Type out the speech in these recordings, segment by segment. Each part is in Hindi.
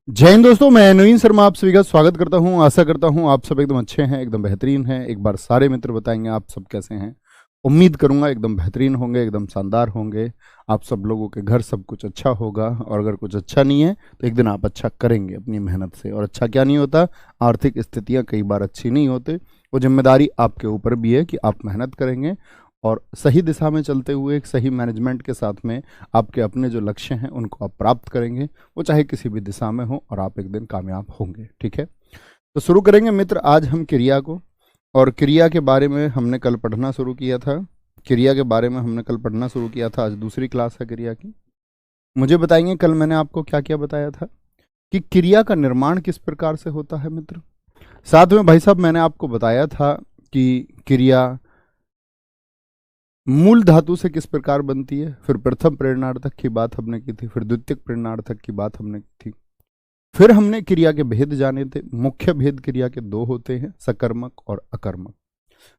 जय हिंद दोस्तों, मैं नवीन शर्मा आप सभी का स्वागत करता हूं। आशा करता हूं आप सब एकदम अच्छे हैं, एकदम बेहतरीन हैं। एक बार सारे मित्र बताएंगे आप सब कैसे हैं। उम्मीद करूंगा एकदम बेहतरीन होंगे, एकदम शानदार होंगे। आप सब लोगों के घर सब कुछ अच्छा होगा, और अगर कुछ अच्छा नहीं है तो एक दिन आप अच्छा करेंगे अपनी मेहनत से। और अच्छा क्या नहीं होता, आर्थिक स्थितियां कई बार अच्छी नहीं होती। वो जिम्मेदारी आपके ऊपर भी है कि आप मेहनत करेंगे और सही दिशा में चलते हुए एक सही मैनेजमेंट के साथ में आपके अपने जो लक्ष्य हैं उनको आप प्राप्त करेंगे, वो चाहे किसी भी दिशा में हो, और आप एक दिन कामयाब होंगे। ठीक है, तो शुरू करेंगे मित्र आज हम क्रिया को। और क्रिया के बारे में हमने कल पढ़ना शुरू किया था। क्रिया के बारे में हमने कल पढ़ना शुरू किया था। आज दूसरी क्लास है क्रिया की। मुझे बताएंगे कल मैंने आपको क्या क्या बताया था कि क्रिया का निर्माण किस प्रकार से होता है मित्र। साथ में भाई साहब मैंने आपको बताया था कि क्रिया मूल धातु से किस प्रकार बनती है। फिर प्रथम प्रेरणार्थक की बात हमने की थी, फिर द्वितीयक प्रेरणार्थक की बात हमने की थी। फिर हमने क्रिया के भेद जाने थे। मुख्य भेद क्रिया के दो होते हैं, सकर्मक और अकर्मक।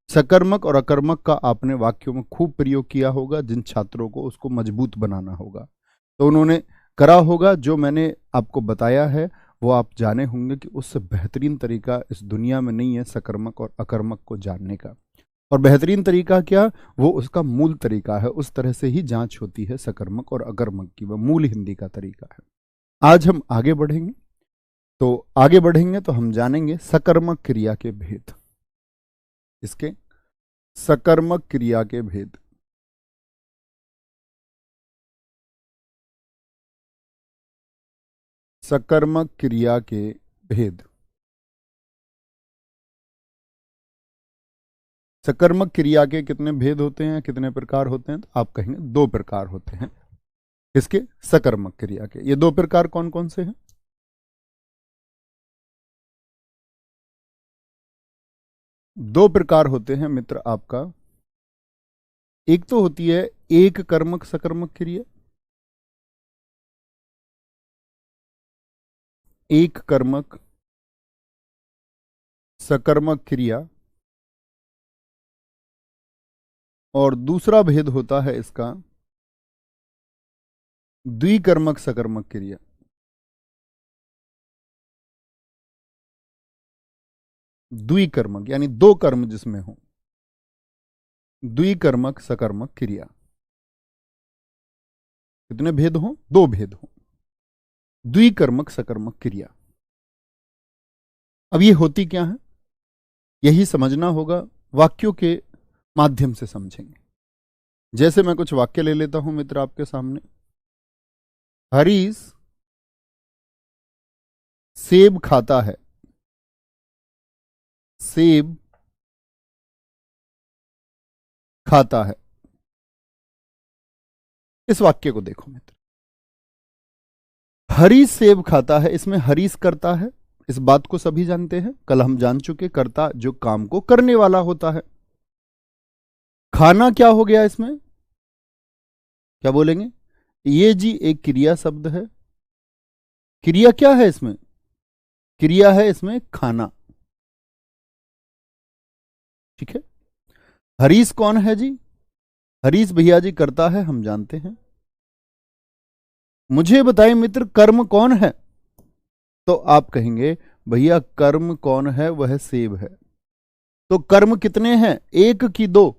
सकर्मक और अकर्मक का आपने वाक्यों में खूब प्रयोग किया होगा। जिन छात्रों को उसको मजबूत बनाना होगा तो उन्होंने करा होगा। जो मैंने आपको बताया है वो आप जाने होंगे कि उससे बेहतरीन तरीका इस दुनिया में नहीं है सकर्मक और अकर्मक को जानने का। और बेहतरीन तरीका क्या, वो उसका मूल तरीका है। उस तरह से ही जांच होती है सकर्मक और अकर्मक की, वह मूल हिंदी का तरीका है। आज हम आगे बढ़ेंगे, तो आगे बढ़ेंगे तो हम जानेंगे सकर्मक क्रिया के भेद। इसके सकर्मक क्रिया के भेद। सकर्मक क्रिया के भेद। सकर्मक क्रिया के कितने भेद होते हैं, कितने प्रकार होते हैं, तो आप कहेंगे दो प्रकार होते हैं। इसके सकर्मक क्रिया के ये दो प्रकार कौन कौन से हैं। दो प्रकार होते हैं मित्र आपका। एक तो होती है एक कर्मक सकर्मक क्रिया। एक कर्मक सकर्मक क्रिया। और दूसरा भेद होता है इसका द्विकर्मक सकर्मक क्रिया। द्विकर्मक यानी दो कर्म जिसमें हो, द्विकर्मक सकर्मक क्रिया। कितने भेद हो, दो भेद हो। द्विकर्मक सकर्मक क्रिया। अब ये होती क्या है, यही समझना होगा। वाक्यों के माध्यम से समझेंगे। जैसे मैं कुछ वाक्य ले लेता हूं मित्र आपके सामने। हरीश सेब खाता है। सेब खाता है। इस वाक्य को देखो मित्र। हरीश सेब खाता है, इसमें हरीश करता है। इस बात को सभी जानते हैं, कल हम जान चुके। कर्ता जो काम को करने वाला होता है। खाना क्या हो गया इसमें, क्या बोलेंगे, ये जी एक क्रिया शब्द है। क्रिया क्या है इसमें, क्रिया है इसमें खाना। ठीक है। हरीश कौन है जी, हरीश भैया जी करता है, हम जानते हैं। मुझे बताइए मित्र कर्म कौन है, तो आप कहेंगे भैया कर्म कौन है, वह सेब है। तो कर्म कितने हैं, एक की दो,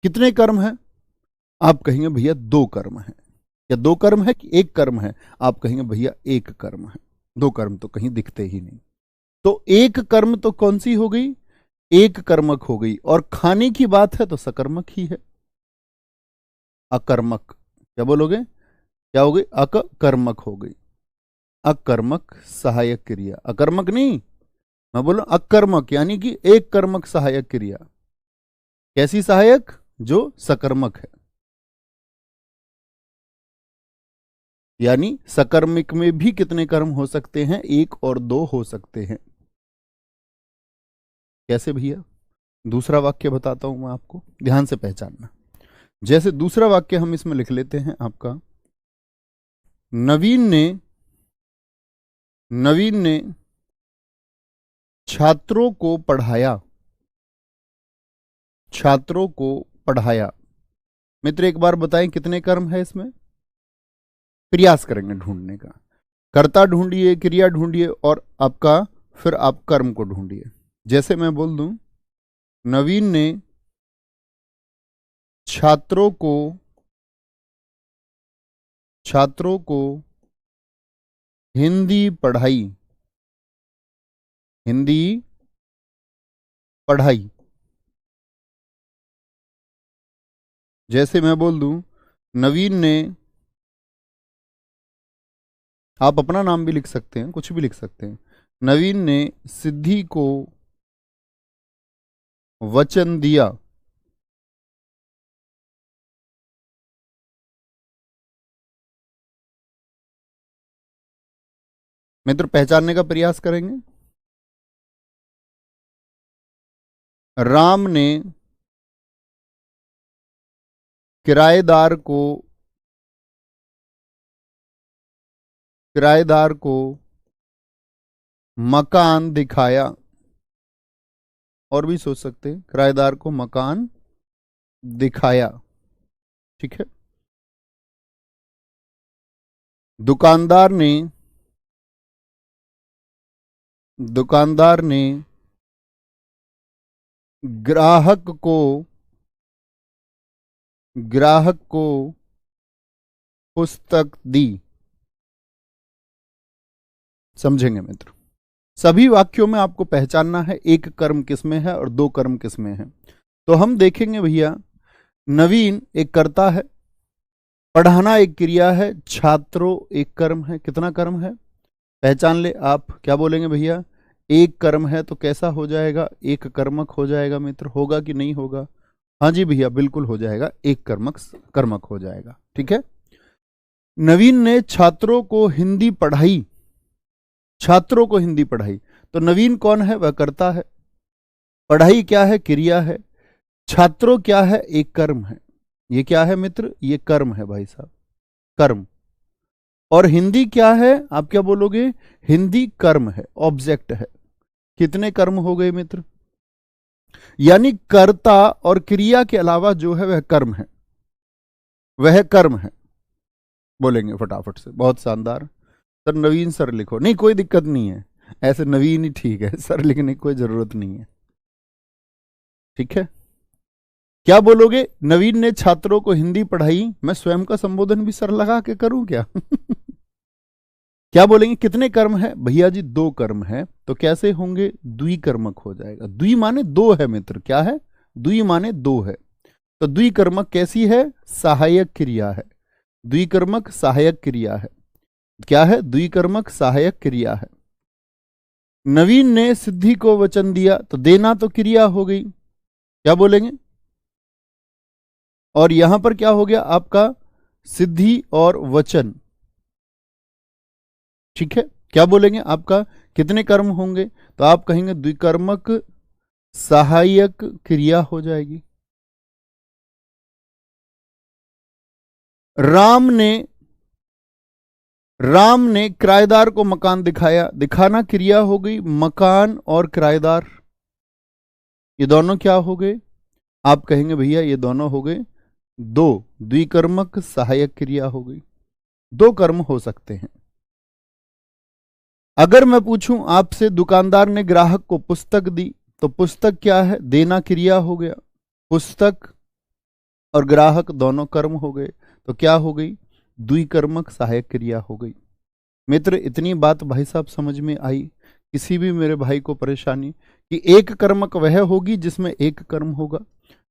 कितने कर्म हैं, आप कहेंगे भैया दो कर्म है। या दो कर्म है कि एक कर्म है, आप कहेंगे भैया एक कर्म है। दो कर्म तो कहीं दिखते ही नहीं। तो एक कर्म तो कौन सी हो गई, एक कर्मक हो गई। और खाने की बात है तो सकर्मक ही है। अकर्मक क्या बोलोगे, क्या हो गई, अकर्मक हो गई। अकर्मक सहायक क्रिया, अकर्मक नहीं, मैं बोल रहा अकर्मक यानी कि एक कर्मक सहायक क्रिया। कैसी सहायक, जो सकर्मक है। यानी सकर्मिक में भी कितने कर्म हो सकते हैं, एक और दो हो सकते हैं। कैसे भैया, दूसरा वाक्य बताता हूं मैं आपको, ध्यान से पहचानना। जैसे दूसरा वाक्य हम इसमें लिख लेते हैं आपका, नवीन ने, नवीन ने छात्रों को पढ़ाया। छात्रों को पढ़ाया। मित्र एक बार बताएं कितने कर्म है इसमें, प्रयास करेंगे ढूंढने का। कर्ता ढूंढिए, क्रिया ढूंढिए और आपका फिर आप कर्म को ढूंढिए। जैसे मैं बोल दूं, नवीन ने छात्रों को हिंदी पढ़ाई, हिंदी पढ़ाई। जैसे मैं बोल दूं, नवीन ने, आप अपना नाम भी लिख सकते हैं, कुछ भी लिख सकते हैं। नवीन ने सिद्धि को वचन दिया। मित्र पहचानने का प्रयास करेंगे। राम ने किराएदार को मकान दिखाया। और भी सोच सकते हैं, किराएदार को मकान दिखाया। ठीक है। दुकानदार ने ग्राहक को पुस्तक दी। समझेंगे मित्र, सभी वाक्यों में आपको पहचानना है एक कर्म किसमें है और दो कर्म किसमें है। तो हम देखेंगे भैया, नवीन एक कर्ता है, पढ़ाना एक क्रिया है, छात्रों एक कर्म है। कितना कर्म है पहचान ले। आप क्या बोलेंगे भैया, एक कर्म है तो कैसा हो जाएगा, एक कर्मक हो जाएगा। मित्र होगा कि नहीं होगा? हाँ जी भैया बिल्कुल हो जाएगा, एक कर्मक हो जाएगा। ठीक है। नवीन ने छात्रों को हिंदी पढ़ाई, छात्रों को हिंदी पढ़ाई। तो नवीन कौन है? वह कर्ता है। पढ़ाई क्या है? क्रिया है। छात्रों क्या है? एक कर्म है। ये क्या है मित्र? ये कर्म है भाई साहब, कर्म। और हिंदी क्या है? आप क्या बोलोगे? हिंदी कर्म है, ऑब्जेक्ट है। कितने कर्म हो गए मित्र? यानी कर्ता और क्रिया के अलावा जो है वह कर्म है, वह कर्म है। बोलेंगे फटाफट से, बहुत शानदार। सर नवीन सर लिखो, नहीं कोई दिक्कत नहीं है, ऐसे नवीन ही ठीक है, सर लिखने की कोई जरूरत नहीं है। ठीक है। क्या बोलोगे? नवीन ने छात्रों को हिंदी पढ़ाई। मैं स्वयं का संबोधन भी सर लगा के करूं क्या? क्या बोलेंगे? कितने कर्म है भैया जी? दो कर्म है। तो कैसे होंगे? द्विकर्मक हो जाएगा। द्वि माने दो है मित्र। क्या है? द्वि माने दो है। तो द्विकर्मक कैसी है? सहायक क्रिया है। द्विकर्मक सहायक क्रिया है। क्या है? द्विकर्मक सहायक क्रिया है। नवीन ने सिद्धि को वचन दिया, तो देना तो क्रिया हो गई। क्या बोलेंगे? और यहां पर क्या हो गया आपका? सिद्धि और वचन। ठीक है। क्या बोलेंगे? आपका कितने कर्म होंगे? तो आप कहेंगे द्विकर्मक सहायक क्रिया हो जाएगी। राम ने किराएदार को मकान दिखाया। दिखाना क्रिया हो गई। मकान और किराएदार ये दोनों क्या हो गए? आप कहेंगे भैया ये दोनों हो गए दो द्विकर्मक सहायक क्रिया हो गई। दो कर्म हो सकते हैं। अगर मैं पूछूं आपसे, दुकानदार ने ग्राहक को पुस्तक दी, तो पुस्तक क्या है? देना क्रिया हो गया। पुस्तक और ग्राहक दोनों कर्म हो गए, तो क्या हो गई? द्विकर्मक सहायक क्रिया हो गई। मित्र इतनी बात भाई साहब समझ में आई? किसी भी मेरे भाई को परेशानी कि एक कर्मक वह होगी जिसमें एक कर्म होगा।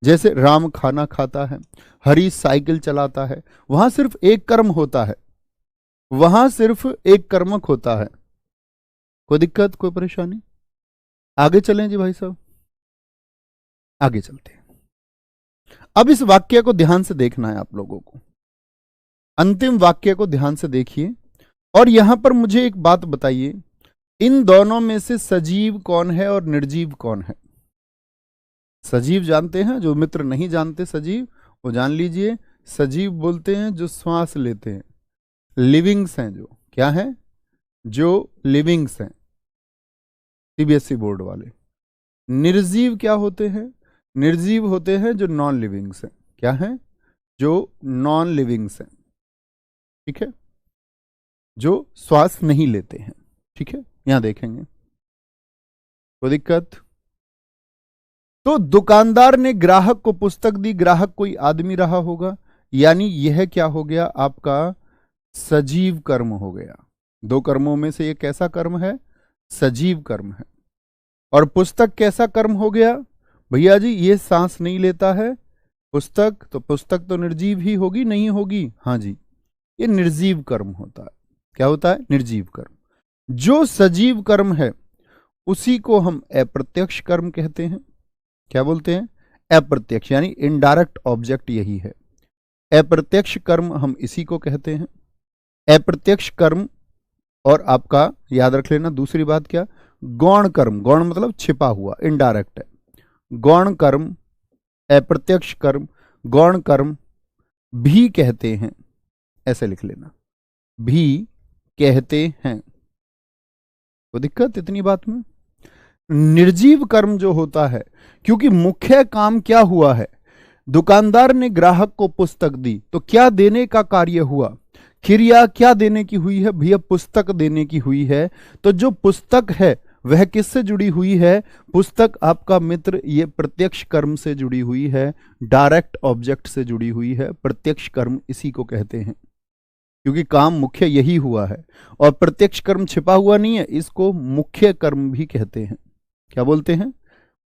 जैसे राम खाना खाता है, हरी साइकिल चलाता है, वहां सिर्फ एक कर्म होता है, वहां सिर्फ एक कर्मक होता है। कोई दिक्कत, कोई परेशानी? आगे चलें जी भाई साहब, आगे चलते हैं। अब इस वाक्य को ध्यान से देखना है आप लोगों को। अंतिम वाक्य को ध्यान से देखिए और यहां पर मुझे एक बात बताइए, इन दोनों में से सजीव कौन है और निर्जीव कौन है? सजीव जानते हैं? जो मित्र नहीं जानते सजीव, वो जान लीजिए। सजीव बोलते हैं जो श्वास लेते हैं, लिविंग्स हैं। जो क्या है? जो लिविंग्स हैं, सीबीएसई बोर्ड वाले। निर्जीव क्या होते हैं? निर्जीव होते हैं जो नॉन लिविंग्स हैं। क्या है? जो नॉन लिविंग्स हैं। ठीक है। जो श्वास नहीं लेते हैं। ठीक है, यहां देखेंगे कोई दिक्कत। तो दुकानदार ने ग्राहक को पुस्तक दी, ग्राहक कोई आदमी रहा होगा, यानी यह क्या हो गया आपका सजीव कर्म हो गया। दो कर्मों में से ये कैसा कर्म है? सजीव कर्म है। और पुस्तक कैसा कर्म हो गया? भैया जी ये सांस नहीं लेता है पुस्तक, तो पुस्तक तो निर्जीव ही होगी, नहीं होगी? हाँ जी, ये निर्जीव कर्म होता है। क्या होता है? निर्जीव कर्म। जो सजीव कर्म है उसी को हम अप्रत्यक्ष कर्म कहते हैं। क्या बोलते हैं? अप्रत्यक्ष, यानी इनडायरेक्ट ऑब्जेक्ट यही है। अप्रत्यक्ष कर्म हम इसी को कहते हैं। अप्रत्यक्ष कर्म, और आपका याद रख लेना दूसरी बात क्या, गौण कर्म। गौण मतलब छिपा हुआ, इनडायरेक्ट है। गौण कर्म, अप्रत्यक्ष कर्म, गौण कर्म भी कहते हैं, ऐसे लिख लेना, भी कहते हैं। तो दिक्कत इतनी बात में। निर्जीव कर्म जो होता है, क्योंकि मुख्य काम क्या हुआ है, दुकानदार ने ग्राहक को पुस्तक दी, तो क्या देने का कार्य हुआ, क्रिया क्या देने की हुई है भैया? पुस्तक देने की हुई है। तो जो पुस्तक है वह किससे जुड़ी हुई है? पुस्तक आपका मित्र ये प्रत्यक्ष कर्म से जुड़ी हुई है, डायरेक्ट ऑब्जेक्ट से जुड़ी हुई है। प्रत्यक्ष कर्म इसी को कहते हैं, क्योंकि काम मुख्य यही हुआ है। और प्रत्यक्ष कर्म छिपा हुआ नहीं है, इसको मुख्य कर्म भी कहते हैं। क्या बोलते हैं?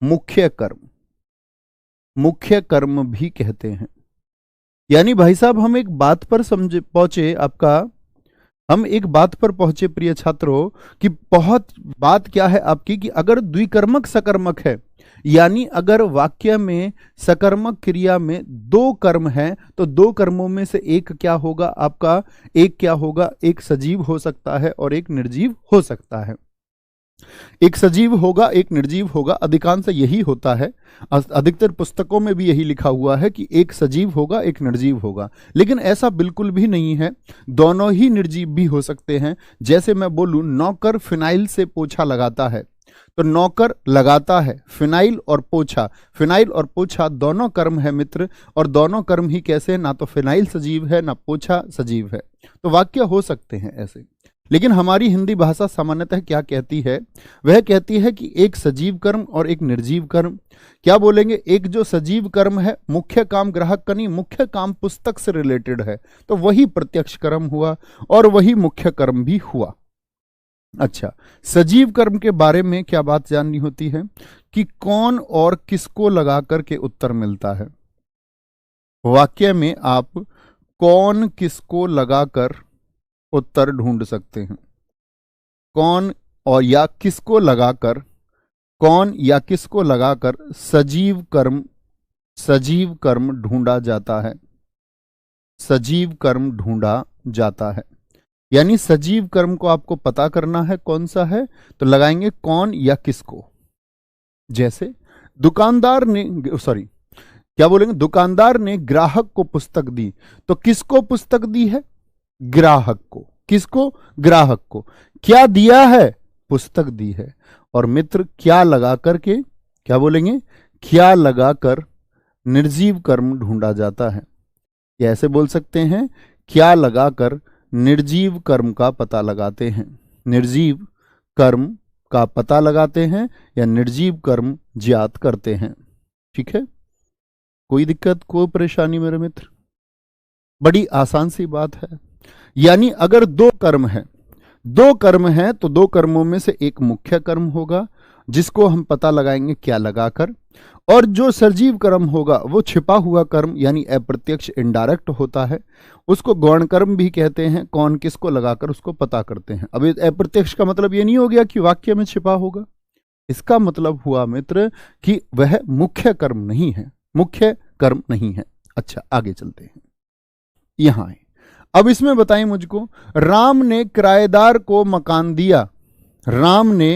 मुख्य कर्म, मुख्य कर्म भी कहते हैं। यानी भाई साहब हम एक बात पर समझे पहुंचे, हम एक बात पर पहुंचे प्रिय छात्रों, कि बहुत बात क्या है आपकी, कि अगर द्विकर्मक सकर्मक है, यानी अगर वाक्य में सकर्मक क्रिया में दो कर्म है, तो दो कर्मों में से एक क्या होगा आपका? एक क्या होगा? एक सजीव हो सकता है और एक निर्जीव हो सकता है। एक सजीव होगा, एक निर्जीव होगा, अधिकांश यही होता है। अधिकतर पुस्तकों में भी यही लिखा हुआ है कि एक सजीव होगा, एक निर्जीव होगा। लेकिन ऐसा बिल्कुल भी नहीं है, दोनों ही निर्जीव भी हो सकते हैं। जैसे मैं बोलूं नौकर फिनाइल से पोछा लगाता है, तो नौकर लगाता है फिनाइल और पोछा। फिनाइल और पोछा दोनों कर्म है मित्र, और दोनों कर्म ही कैसे हैं? ना तो फिनाइल सजीव है, ना पोछा सजीव है। तो वाक्य हो सकते हैं ऐसे। लेकिन हमारी हिंदी भाषा सामान्यतः क्या कहती है? वह कहती है कि एक सजीव कर्म और एक निर्जीव कर्म। क्या बोलेंगे? एक जो सजीव कर्म है, मुख्य काम ग्राहक का नहीं, मुख्य काम पुस्तक से रिलेटेड है, तो वही प्रत्यक्ष कर्म हुआ और वही मुख्य कर्म भी हुआ। अच्छा, सजीव कर्म के बारे में क्या बात जाननी होती है, कि कौन और किसको लगा करके उत्तर मिलता है। वाक्य में आप कौन किसको लगाकर उत्तर ढूंढ सकते हैं। कौन और या किसको लगाकर, कौन या किसको लगाकर सजीव कर्म ढूंढा जाता है। सजीव कर्म ढूंढा जाता है, यानी सजीव कर्म को आपको पता करना है कौन सा है, तो लगाएंगे कौन या किसको। जैसे दुकानदार ने, क्या बोलेंगे? दुकानदार ने ग्राहक को पुस्तक दी, तो किसको पुस्तक दी है? ग्राहक को। किसको? ग्राहक को। क्या दिया है? पुस्तक दी है। और मित्र क्या लगा करके, क्या बोलेंगे? क्या लगाकर निर्जीव कर्म ढूंढा जाता है। या ऐसे बोल सकते हैं, क्या लगाकर निर्जीव कर्म का पता लगाते हैं। निर्जीव कर्म का पता लगाते हैं या निर्जीव कर्म ज्ञात करते हैं। ठीक है, कोई दिक्कत, कोई परेशानी मेरे मित्र? बड़ी आसान सी बात है। यानी अगर दो कर्म है तो दो कर्मों में से एक मुख्य कर्म होगा, जिसको हम पता लगाएंगे क्या लगाकर, और जो सजीव कर्म होगा वो छिपा हुआ कर्म, यानी अप्रत्यक्ष इनडायरेक्ट होता है, उसको गौण कर्म भी कहते हैं। कौन किसको लगाकर उसको पता करते हैं। अब अप्रत्यक्ष का मतलब ये नहीं हो गया कि वाक्य में छिपा होगा, इसका मतलब हुआ मित्र कि वह मुख्य कर्म नहीं है, मुख्य कर्म नहीं है। अच्छा, आगे चलते हैं। यहां अब इसमें बताएं मुझको, राम ने किराएदार को मकान दिया। राम ने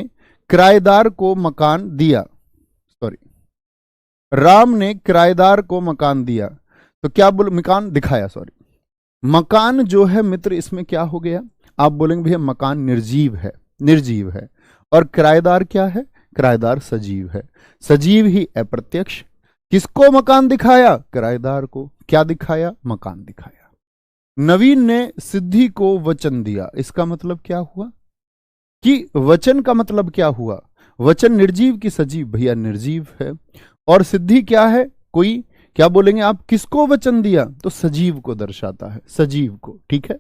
किराएदार को मकान दिया, राम ने किराएदार को मकान दिया, तो क्या बोल, मकान दिखाया, मकान जो है मित्र इसमें क्या हो गया? आप बोलेंगे भैया मकान निर्जीव है, निर्जीव है। और किराएदार क्या है? किराएदार सजीव है। सजीव ही अप्रत्यक्ष। किसको मकान दिखाया? किराएदार को। क्या दिखाया? मकान दिखाया। नवीन ने सिद्धि को वचन दिया, इसका मतलब क्या हुआ कि वचन का मतलब क्या हुआ? वचन निर्जीव की सजीव? भैया निर्जीव है। और सिद्धि क्या है? कोई, क्या बोलेंगे आप, किसको वचन दिया? तो सजीव को दर्शाता है, सजीव को। ठीक है।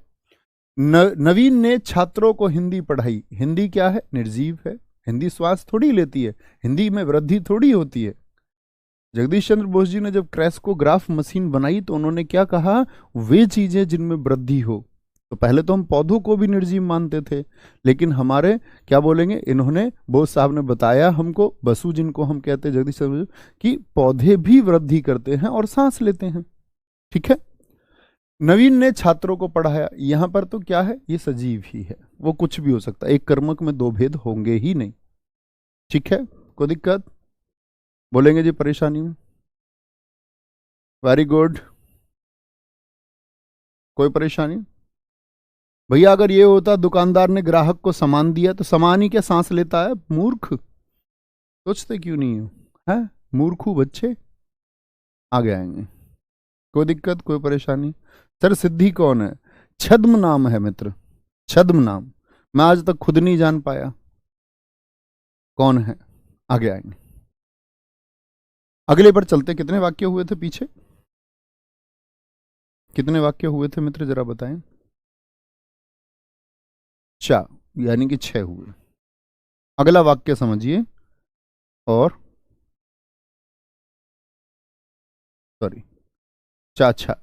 नवीन ने छात्रों को हिंदी पढ़ाई। हिंदी क्या है? निर्जीव है। हिंदी श्वास थोड़ी लेती है, हिंदी में वृद्धि थोड़ी होती है। जगदीश चंद्र बोस जी ने जब क्रेस्कोग्राफ मशीन बनाई तो उन्होंने क्या कहा? वे चीजें जिनमें वृद्धि हो। तो पहले तो हम पौधों को भी निर्जीव मानते थे, लेकिन हमारे क्या बोलेंगे, इन्होंने, बोस साहब ने बताया हमको, बसु जिनको हम कहते हैं, जगदीश चंद्र बोस, कि पौधे भी वृद्धि करते हैं और सांस लेते हैं। ठीक है। नवीन ने छात्रों को पढ़ाया, यहां पर तो क्या है, ये सजीव ही है, वो कुछ भी हो सकता है, एक कर्मक में दो भेद होंगे ही नहीं। ठीक है। कोई दिक्कत? बोलेंगे जी परेशानी में? Very good. कोई परेशानी? भैया अगर ये होता दुकानदार ने ग्राहक को सामान दिया तो सामान ही क्या सांस लेता है? मूर्ख, सोचते क्यों नहीं हो? है मूर्खू बच्चे। आगे आएंगे। कोई दिक्कत, कोई परेशानी? सर सिद्धि कौन है? छद्म नाम है मित्र, छद्म नाम। मैं आज तक खुद नहीं जान पाया कौन है। आगे आएंगे, अगले पर चलते। कितने वाक्य हुए थे पीछे? कितने वाक्य हुए थे मित्र, जरा बताएं। 4, यानी कि 6 हुए। अगला वाक्य समझिए। और सॉरी, चाचा।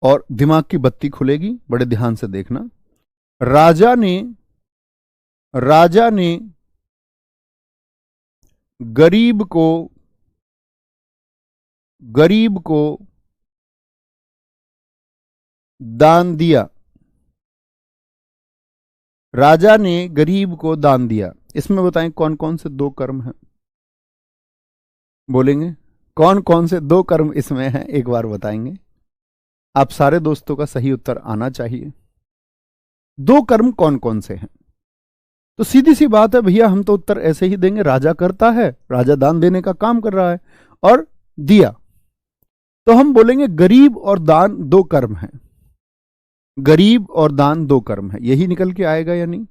और दिमाग की बत्ती खुलेगी, बड़े ध्यान से देखना। राजा ने गरीब को दान दिया। राजा ने गरीब को दान दिया। इसमें बताएं कौन कौन से 2 कर्म हैं? बोलेंगे कौन कौन से 2 कर्म इसमें हैं, एक बार बताएंगे। आप सारे दोस्तों का सही उत्तर आना चाहिए। 2 कर्म कौन कौन से हैं? तो सीधी सी बात है भैया, हम तो उत्तर ऐसे ही देंगे, राजा करता है, राजा दान देने का काम कर रहा है और दिया। तो हम बोलेंगे गरीब और दान 2 कर्म हैं। गरीब और दान 2 कर्म है, यही निकल के आएगा या नहीं?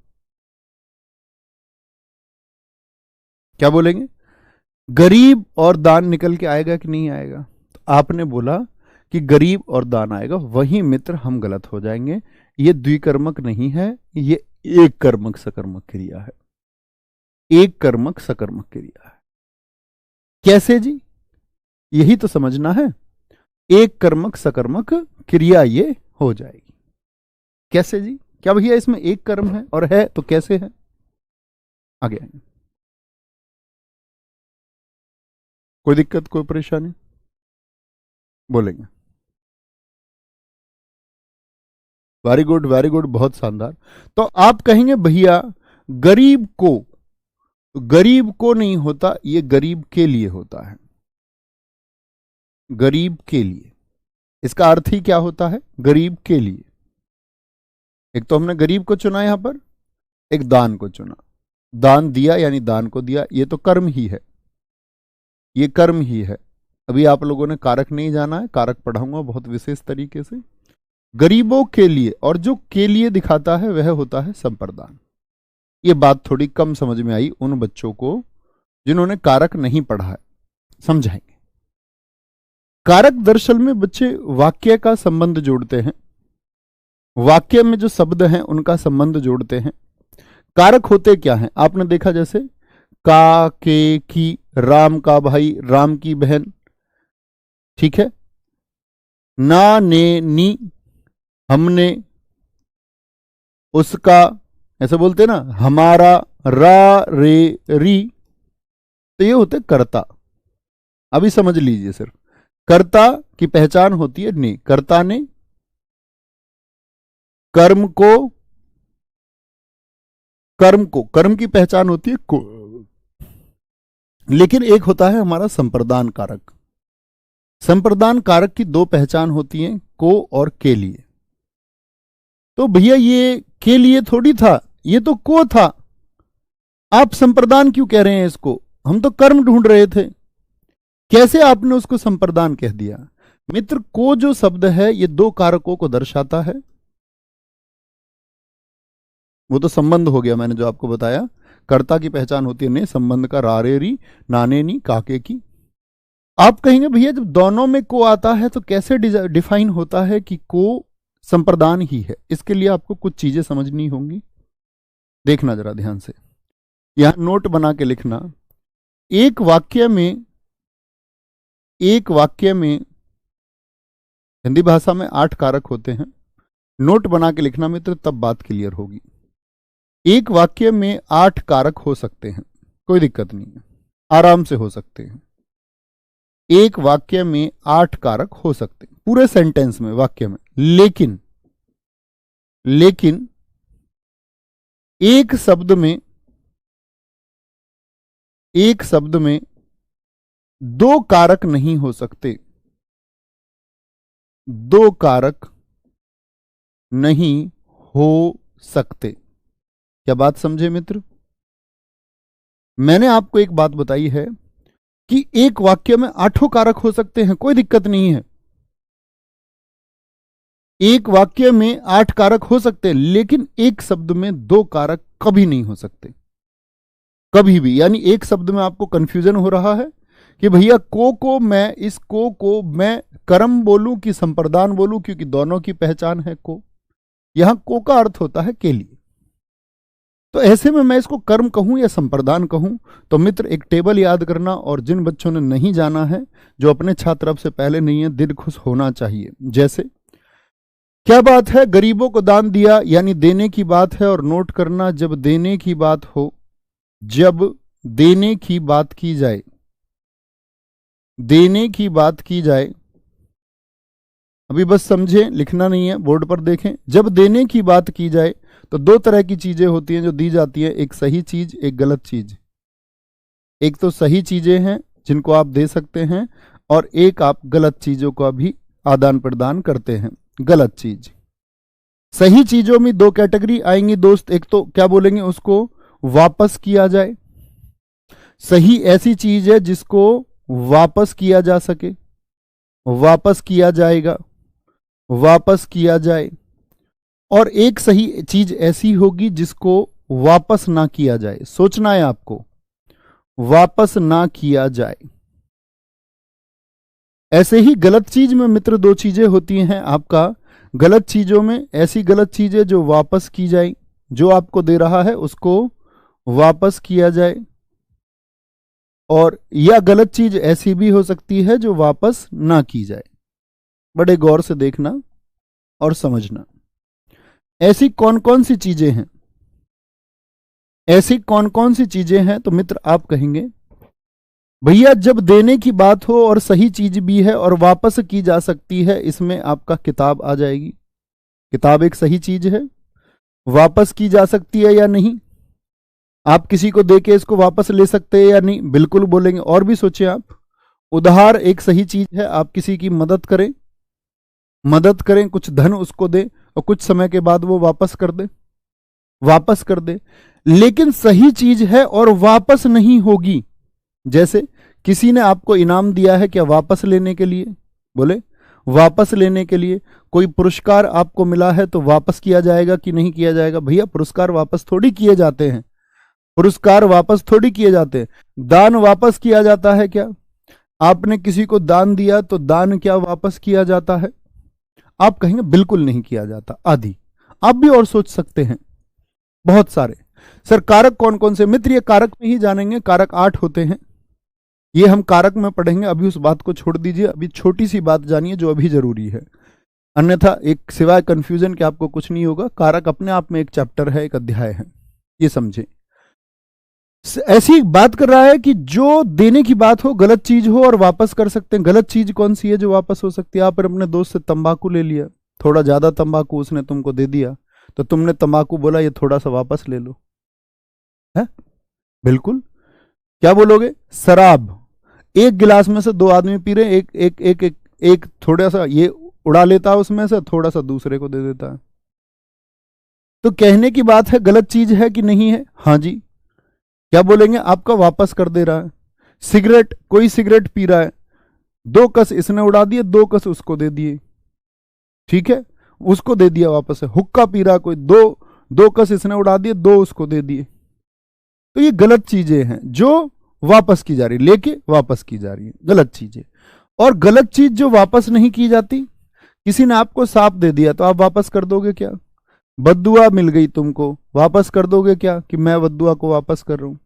क्या बोलेंगे? गरीब और दान निकल के आएगा कि नहीं आएगा? तो आपने बोला कि गरीब और दान आएगा, वहीं मित्र हम गलत हो जाएंगे। ये द्विकर्मक नहीं है, ये एक कर्मक सकर्मक क्रिया है। एक कर्मक सकर्मक क्रिया है। कैसे जी? यही तो समझना है। एक कर्मक सकर्मक क्रिया ये हो जाएगी। कैसे जी? क्या भैया इसमें एक कर्म है, और है तो कैसे है? आगे आएंगे। कोई दिक्कत, कोई परेशानी? बोलेंगे वेरी गुड, वेरी गुड, बहुत शानदार। तो आप कहेंगे भैया गरीब को नहीं होता, ये गरीब के लिए होता है। गरीब के लिए, इसका अर्थ ही क्या होता है? गरीब के लिए। एक तो हमने गरीब को चुना यहां पर, एक दान को चुना। दान दिया यानी दान को दिया, ये तो कर्म ही है, ये कर्म ही है। अभी आप लोगों ने कारक नहीं जाना है, कारक पढ़ाऊंगा बहुत विशेष तरीके से। गरीबों के लिए, और जो के लिए दिखाता है वह होता है संप्रदान। ये बात थोड़ी कम समझ में आई उन बच्चों को जिन्होंने कारक नहीं पढ़ा है, समझाएंगे। कारक दरअसल में बच्चे वाक्य का संबंध जोड़ते हैं, वाक्य में जो शब्द हैं उनका संबंध जोड़ते हैं। कारक होते क्या हैं? आपने देखा जैसे का, के, की, राम का भाई, राम की बहन, ठीक है, ना, ने, नी, हमने, उसका, ऐसे बोलते ना, हमारा, रा, रे, री, तो ये होते कर्ता। अभी समझ लीजिए, सिर्फ कर्ता की पहचान होती है ने। कर्ता ने कर्म की पहचान होती है को। लेकिन एक होता है हमारा संप्रदान कारक। संप्रदान कारक की 2 पहचान होती हैं, को और के लिए। तो भैया ये के लिए थोड़ी था, ये तो को था। आप संप्रदान क्यों कह रहे हैं इसको? हम तो कर्म ढूंढ रहे थे। कैसे आपने उसको संप्रदान कह दिया? मित्र को जो शब्द है ये दो कारकों को दर्शाता है। वो तो संबंध हो गया, मैंने जो आपको बताया, कर्ता की पहचान होती है ने संबंध का, रारे री नाने नी काके की। आप कहेंगे भैया जब दोनों में को आता है तो कैसे डिफाइन होता है कि को संप्रदान ही है? इसके लिए आपको कुछ चीजें समझनी होंगी, देखना जरा ध्यान से, यहां नोट बना के लिखना। एक वाक्य में हिंदी भाषा में 8 कारक होते हैं। नोट बना के लिखना मित्र, तब बात क्लियर होगी। एक वाक्य में 8 कारक हो सकते हैं, कोई दिक्कत नहीं है, आराम से हो सकते हैं। एक वाक्य में 8 कारक हो सकते हैं, पूरे सेंटेंस में, वाक्य में। लेकिन एक शब्द में 2 कारक नहीं हो सकते। 2 कारक नहीं हो सकते। क्या बात समझे मित्र? मैंने आपको एक बात बताई है कि एक वाक्य में 8 कारक हो सकते हैं, कोई दिक्कत नहीं है। एक वाक्य में 8 कारक हो सकते हैं, लेकिन एक शब्द में 2 कारक कभी नहीं हो सकते, कभी भी। यानी एक शब्द में आपको कंफ्यूजन हो रहा है कि भैया को मैं, इस को मैं कर्म बोलूं कि संप्रदान बोलूं, क्योंकि दोनों की पहचान है को। यहां को का अर्थ होता है के लिए, तो ऐसे में मैं इसको कर्म कहूं या संप्रदान कहूं? तो मित्र एक टेबल याद करना, और जिन बच्चों ने नहीं जाना है, जो अपने छात्र अब से पहले नहीं है, दिल खुश होना चाहिए। जैसे क्या बात है, गरीबों को दान दिया, यानी देने की बात है। और नोट करना, जब देने की बात हो, जब देने की बात की जाए, देने की बात की जाए, अभी बस समझें, लिखना नहीं है, बोर्ड पर देखें। जब देने की बात की जाए तो 2 तरह की चीजें होती हैं जो दी जाती है, एक सही चीज, एक गलत चीज। एक तो सही चीजें हैं जिनको आप दे सकते हैं, और एक आप गलत चीजों का भी आदान प्रदान करते हैं। गलत चीज, सही चीजों में 2 कैटेगरी आएंगी दोस्त। एक तो क्या बोलेंगे, उसको वापस किया जाए। सही ऐसी चीज है जिसको वापस किया जा सके, वापस किया जाएगा, वापस किया जाए। और एक सही चीज ऐसी होगी जिसको वापस ना किया जाए। सोचना है आपको, वापस ना किया जाए। ऐसे ही गलत चीज में मित्र 2 चीजें होती हैं आपका। गलत चीजों में ऐसी गलत चीजें जो वापस की जाए, जो आपको दे रहा है उसको वापस किया जाए। और या गलत चीज ऐसी भी हो सकती है जो वापस ना की जाए। बड़े गौर से देखना और समझना। ऐसी कौन कौन सी चीजें हैं, ऐसी कौन कौन सी चीजें हैं? तो मित्र आप कहेंगे भैया जब देने की बात हो और सही चीज भी है और वापस की जा सकती है, इसमें आपका किताब आ जाएगी। किताब एक सही चीज है, वापस की जा सकती है या नहीं? आप किसी को देके इसको वापस ले सकते हैं या नहीं? बिल्कुल बोलेंगे। और भी सोचिए आप। उधार एक सही चीज है, आप किसी की मदद करें, कुछ धन उसको दें और कुछ समय के बाद वो वापस कर दे। लेकिन सही चीज है और वापस नहीं होगी। जैसे किसी ने आपको इनाम दिया है, क्या वापस लेने के लिए? बोले वापस लेने के लिए। कोई पुरस्कार आपको मिला है तो वापस किया जाएगा कि नहीं किया जाएगा? भैया पुरस्कार वापस थोड़ी किए जाते हैं, पुरस्कार वापस थोड़ी किए जाते हैं। दान वापस किया जाता है क्या? आपने किसी को दान दिया तो दान क्या वापस किया जाता है? आप कहेंगे बिल्कुल नहीं किया जाता। आदि आप भी और सोच सकते हैं बहुत सारे। सर कारक कौन कौन से? मित्र ये कारक में ही जानेंगे, कारक 8 होते हैं, ये हम कारक में पढ़ेंगे। अभी उस बात को छोड़ दीजिए, अभी छोटी सी बात जानिए जो अभी जरूरी है, अन्यथा एक सिवाय कंफ्यूजन के आपको कुछ नहीं होगा। कारक अपने आप में एक चैप्टर है, एक अध्याय है, ये समझे। ऐसी बात कर रहा है कि जो देने की बात हो, गलत चीज हो और वापस कर सकते हैं। गलत चीज कौन सी है जो वापस हो सकती है? आप अपने दोस्त से तंबाकू ले लिया, थोड़ा ज्यादा तंबाकू उसने तुमको दे दिया, तो तुमने तंबाकू बोला ये थोड़ा सा वापस ले लो, है? बिल्कुल। क्या बोलोगे? शराब, एक गिलास में से 2 आदमी पी रहे, एक एक एक एक, एक थोड़ा सा ये उड़ा लेता है उसमें से, थोड़ा सा दूसरे को दे देता है। तो कहने की बात है गलत चीज है कि नहीं है? हाँ जी। क्या बोलेंगे? आपका वापस कर दे रहा है। सिगरेट, कोई सिगरेट पी रहा है, 2 कस इसने उड़ा दिए, 2 कस उसको दे दिए, ठीक है, उसको दे दिया वापस से। हुक्का पी रहा कोई, 2 कस इसने उड़ा दिए, 2 उसको दे दिए। तो ये गलत चीजें हैं जो वापस की जा रही, लेके वापस की जा रही है, गलत चीजें। और गलत चीज जो वापस नहीं की जाती, किसी ने आपको सांप दे दिया तो आप वापस कर दोगे क्या? बद्दुआ मिल गई तुमको, वापस कर दोगे क्या कि मैं बद्दुआ को वापस कर रहा हूं?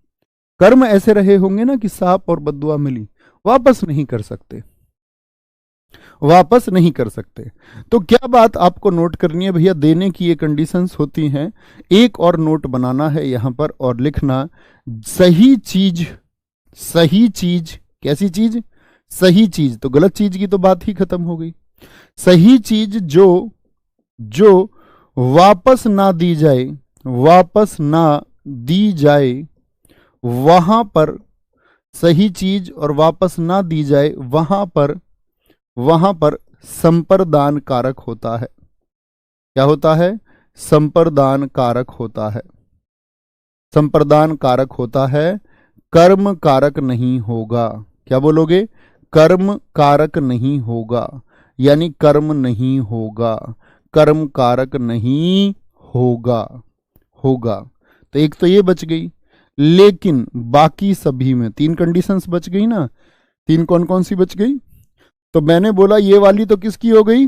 कर्म ऐसे रहे होंगे ना कि सांप और बद्दुआ मिली, वापस नहीं कर सकते, वापस नहीं कर सकते। तो क्या बात आपको नोट करनी है भैया, देने की ये कंडीशंस होती हैं। एक और नोट बनाना है यहां पर और लिखना, सही चीज, सही चीज, कैसी चीज? सही चीज। तो गलत चीज की तो बात ही खत्म हो गई। सही चीज जो जो वापस ना दी जाए, वापस ना दी जाए, वहां पर सही चीज और वापस ना दी जाए वहां पर संप्रदान कारक होता है। क्या होता है? संप्रदान कारक होता है, संप्रदान कारक होता है, कर्म कारक नहीं होगा। क्या बोलोगे? कर्म कारक नहीं होगा, यानी कर्म नहीं होगा, कर्म कारक नहीं होगा, होगा। तो एक तो ये बच गई, लेकिन बाकी सभी में 3 कंडीशंस बच गई ना। 3 कौन कौन सी बच गई? तो मैंने बोला ये वाली तो किसकी हो गई?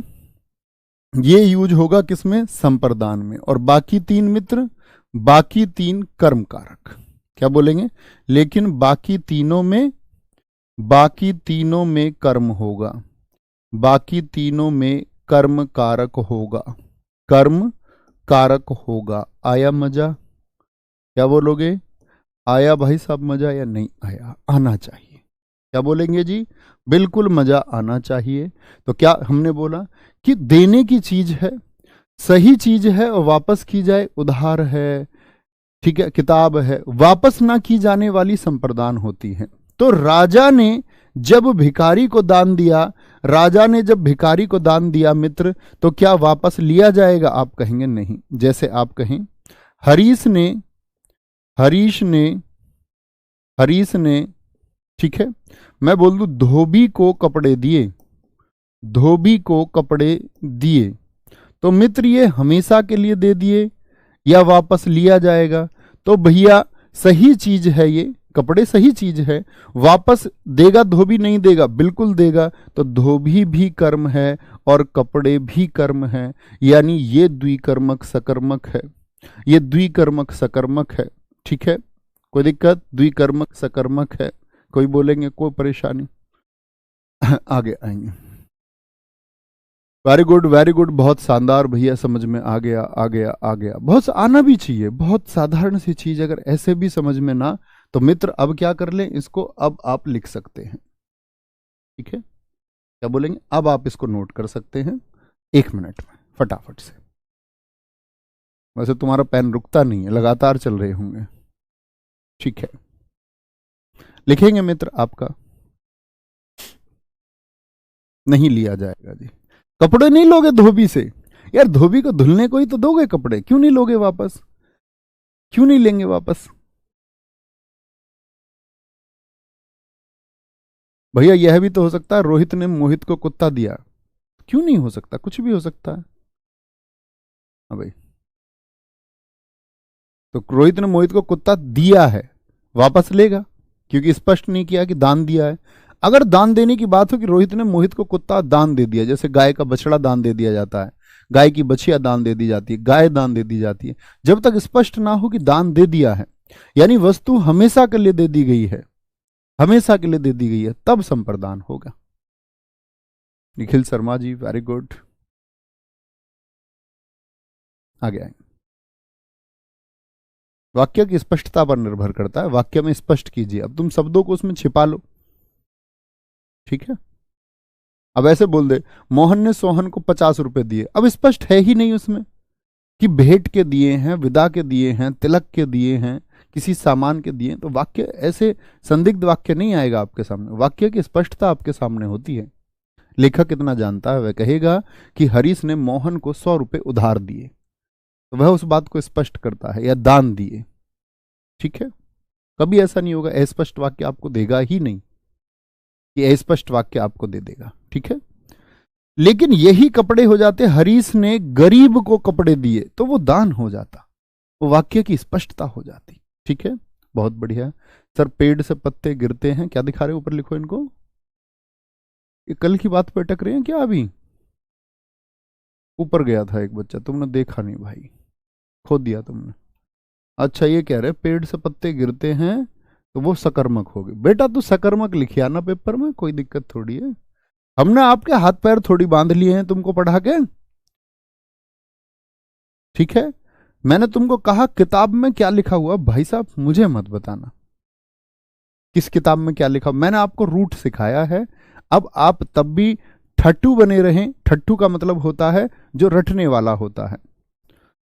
ये यूज होगा किसमें? संप्रदान में। और बाकी 3 मित्र, बाकी 3 कर्म कारक। क्या बोलेंगे? लेकिन बाकी तीनों में, बाकी तीनों में कर्म होगा, बाकी तीनों में कर्म कारक होगा, कर्म कारक होगा। आया मजा? क्या बोलोगे? आया भाई साहब मजा या नहीं आया? आना चाहिए। क्या बोलेंगे जी? बिल्कुल मजा आना चाहिए। तो क्या हमने बोला कि देने की चीज है, सही चीज है और वापस की जाए, उधार है, ठीक है, किताब है, वापस ना की जाने वाली संप्रदान होती है। तो राजा ने जब भिखारी को दान दिया, राजा ने जब भिखारी को दान दिया मित्र, तो क्या वापस लिया जाएगा? आप कहेंगे नहीं। जैसे आप कहें हरीश ने, हरीश ने, हरीश ने, ठीक है, मैं बोल दूं धोबी को कपड़े दिए, धोबी को कपड़े दिए, तो मित्र ये हमेशा के लिए दे दिए या वापस लिया जाएगा? तो भैया सही चीज है, ये कपड़े सही चीज है, वापस देगा धोबी नहीं देगा? बिल्कुल देगा। तो धोबी भी कर्म है और कपड़े भी कर्म है, यानी ये द्विकर्मक सकर्मक है, ये द्विकर्मक सकर्मक है, ठीक है। कोई दिक्कत? द्विकर्मक सकर्मक है। कोई बोलेंगे कोई परेशानी? आगे आएंगे। वेरी गुड, वेरी गुड, बहुत शानदार भैया, समझ में आ गया, आ गया, आ गया। बहुत आना भी चाहिए, बहुत साधारण सी चीज, अगर ऐसे भी समझ में ना, तो मित्र अब क्या कर लें इसको, अब आप लिख सकते हैं, ठीक है। क्या बोलेंगे? अब आप इसको नोट कर सकते हैं 1 मिनट में फटाफट से। वैसे तुम्हारा पेन रुकता नहीं है, लगातार चल रहे होंगे, ठीक है। लिखेंगे मित्र आपका, नहीं लिया जाएगा जी। कपड़े नहीं लोगे धोबी से? यार धोबी को धुलने को ही तो दोगे कपड़े, क्यों नहीं लोगे वापस? क्यों नहीं लेंगे वापस? भैया यह भी तो हो सकता है रोहित ने मोहित को कुत्ता दिया, क्यों नहीं हो सकता? कुछ भी हो सकता है। हाँ भाई, तो रोहित ने मोहित को कुत्ता दिया है, वापस लेगा, क्योंकि स्पष्ट नहीं किया कि दान दिया है। अगर दान देने की बात हो कि रोहित ने मोहित को कुत्ता दान दे दिया, जैसे गाय का बछड़ा दान दे दिया जाता है, गाय की बछिया दान दे दी जाती है, गाय दान दे दी जाती है, जब तक स्पष्ट ना हो कि दान दे दिया है, यानी वस्तु हमेशा के लिए दे दी गई है, हमेशा के लिए दे दी गई है, तब संप्रदान होगा। Nikhil Sharma ji, very good. आगे आए। वाक्य की स्पष्टता पर निर्भर करता है, वाक्य में स्पष्ट कीजिए। अब तुम शब्दों को उसमें छिपा लो, ठीक है। अब ऐसे बोल दे मोहन ने सोहन को 50 रुपए दिए, अब स्पष्ट है ही नहीं उसमें कि भेंट के दिए हैं, विदा के दिए हैं, तिलक के दिए हैं, किसी सामान के दिए हैं। तो वाक्य ऐसे संदिग्ध वाक्य नहीं आएगा आपके सामने, वाक्य की स्पष्टता आपके सामने होती है। लेखक कितना जानता है, वह कहेगा कि हरीश ने मोहन को 100 रुपए उधार दिए, तो वह उस बात को स्पष्ट करता है, या दान दिए, ठीक है। कभी ऐसा नहीं होगा, अस्पष्ट वाक्य आपको देगा ही नहीं। ये अस्पष्ट वाक्य आपको दे देगा, ठीक है। लेकिन यही कपड़े हो जाते हरीश ने गरीब को कपड़े दिए, तो वो दान हो जाता, वो वाक्य की स्पष्टता हो जाती, ठीक है। बहुत बढ़िया सर। पेड़ से पत्ते गिरते हैं, क्या दिखा रहे हो ऊपर, लिखो इनको। ये कल की बात पे अटक रहे हैं क्या? अभी ऊपर गया था एक बच्चा, तुमने देखा नहीं भाई, खो दिया तुमने। अच्छा, ये कह रहे पेड़ से पत्ते गिरते हैं तो वो सकर्मक हो गए। बेटा तू सकर्मक लिखिया ना पेपर में, कोई दिक्कत थोड़ी है। हमने आपके हाथ पैर थोड़ी बांध लिए हैं तुमको पढ़ा के, ठीक है। मैंने तुमको कहा किताब में क्या लिखा हुआ, भाई साहब मुझे मत बताना किस किताब में क्या लिखा। मैंने आपको रूट सिखाया है, अब आप तब भी ठट्टू बने रहें। ठट्टू का मतलब होता है जो रटने वाला होता है,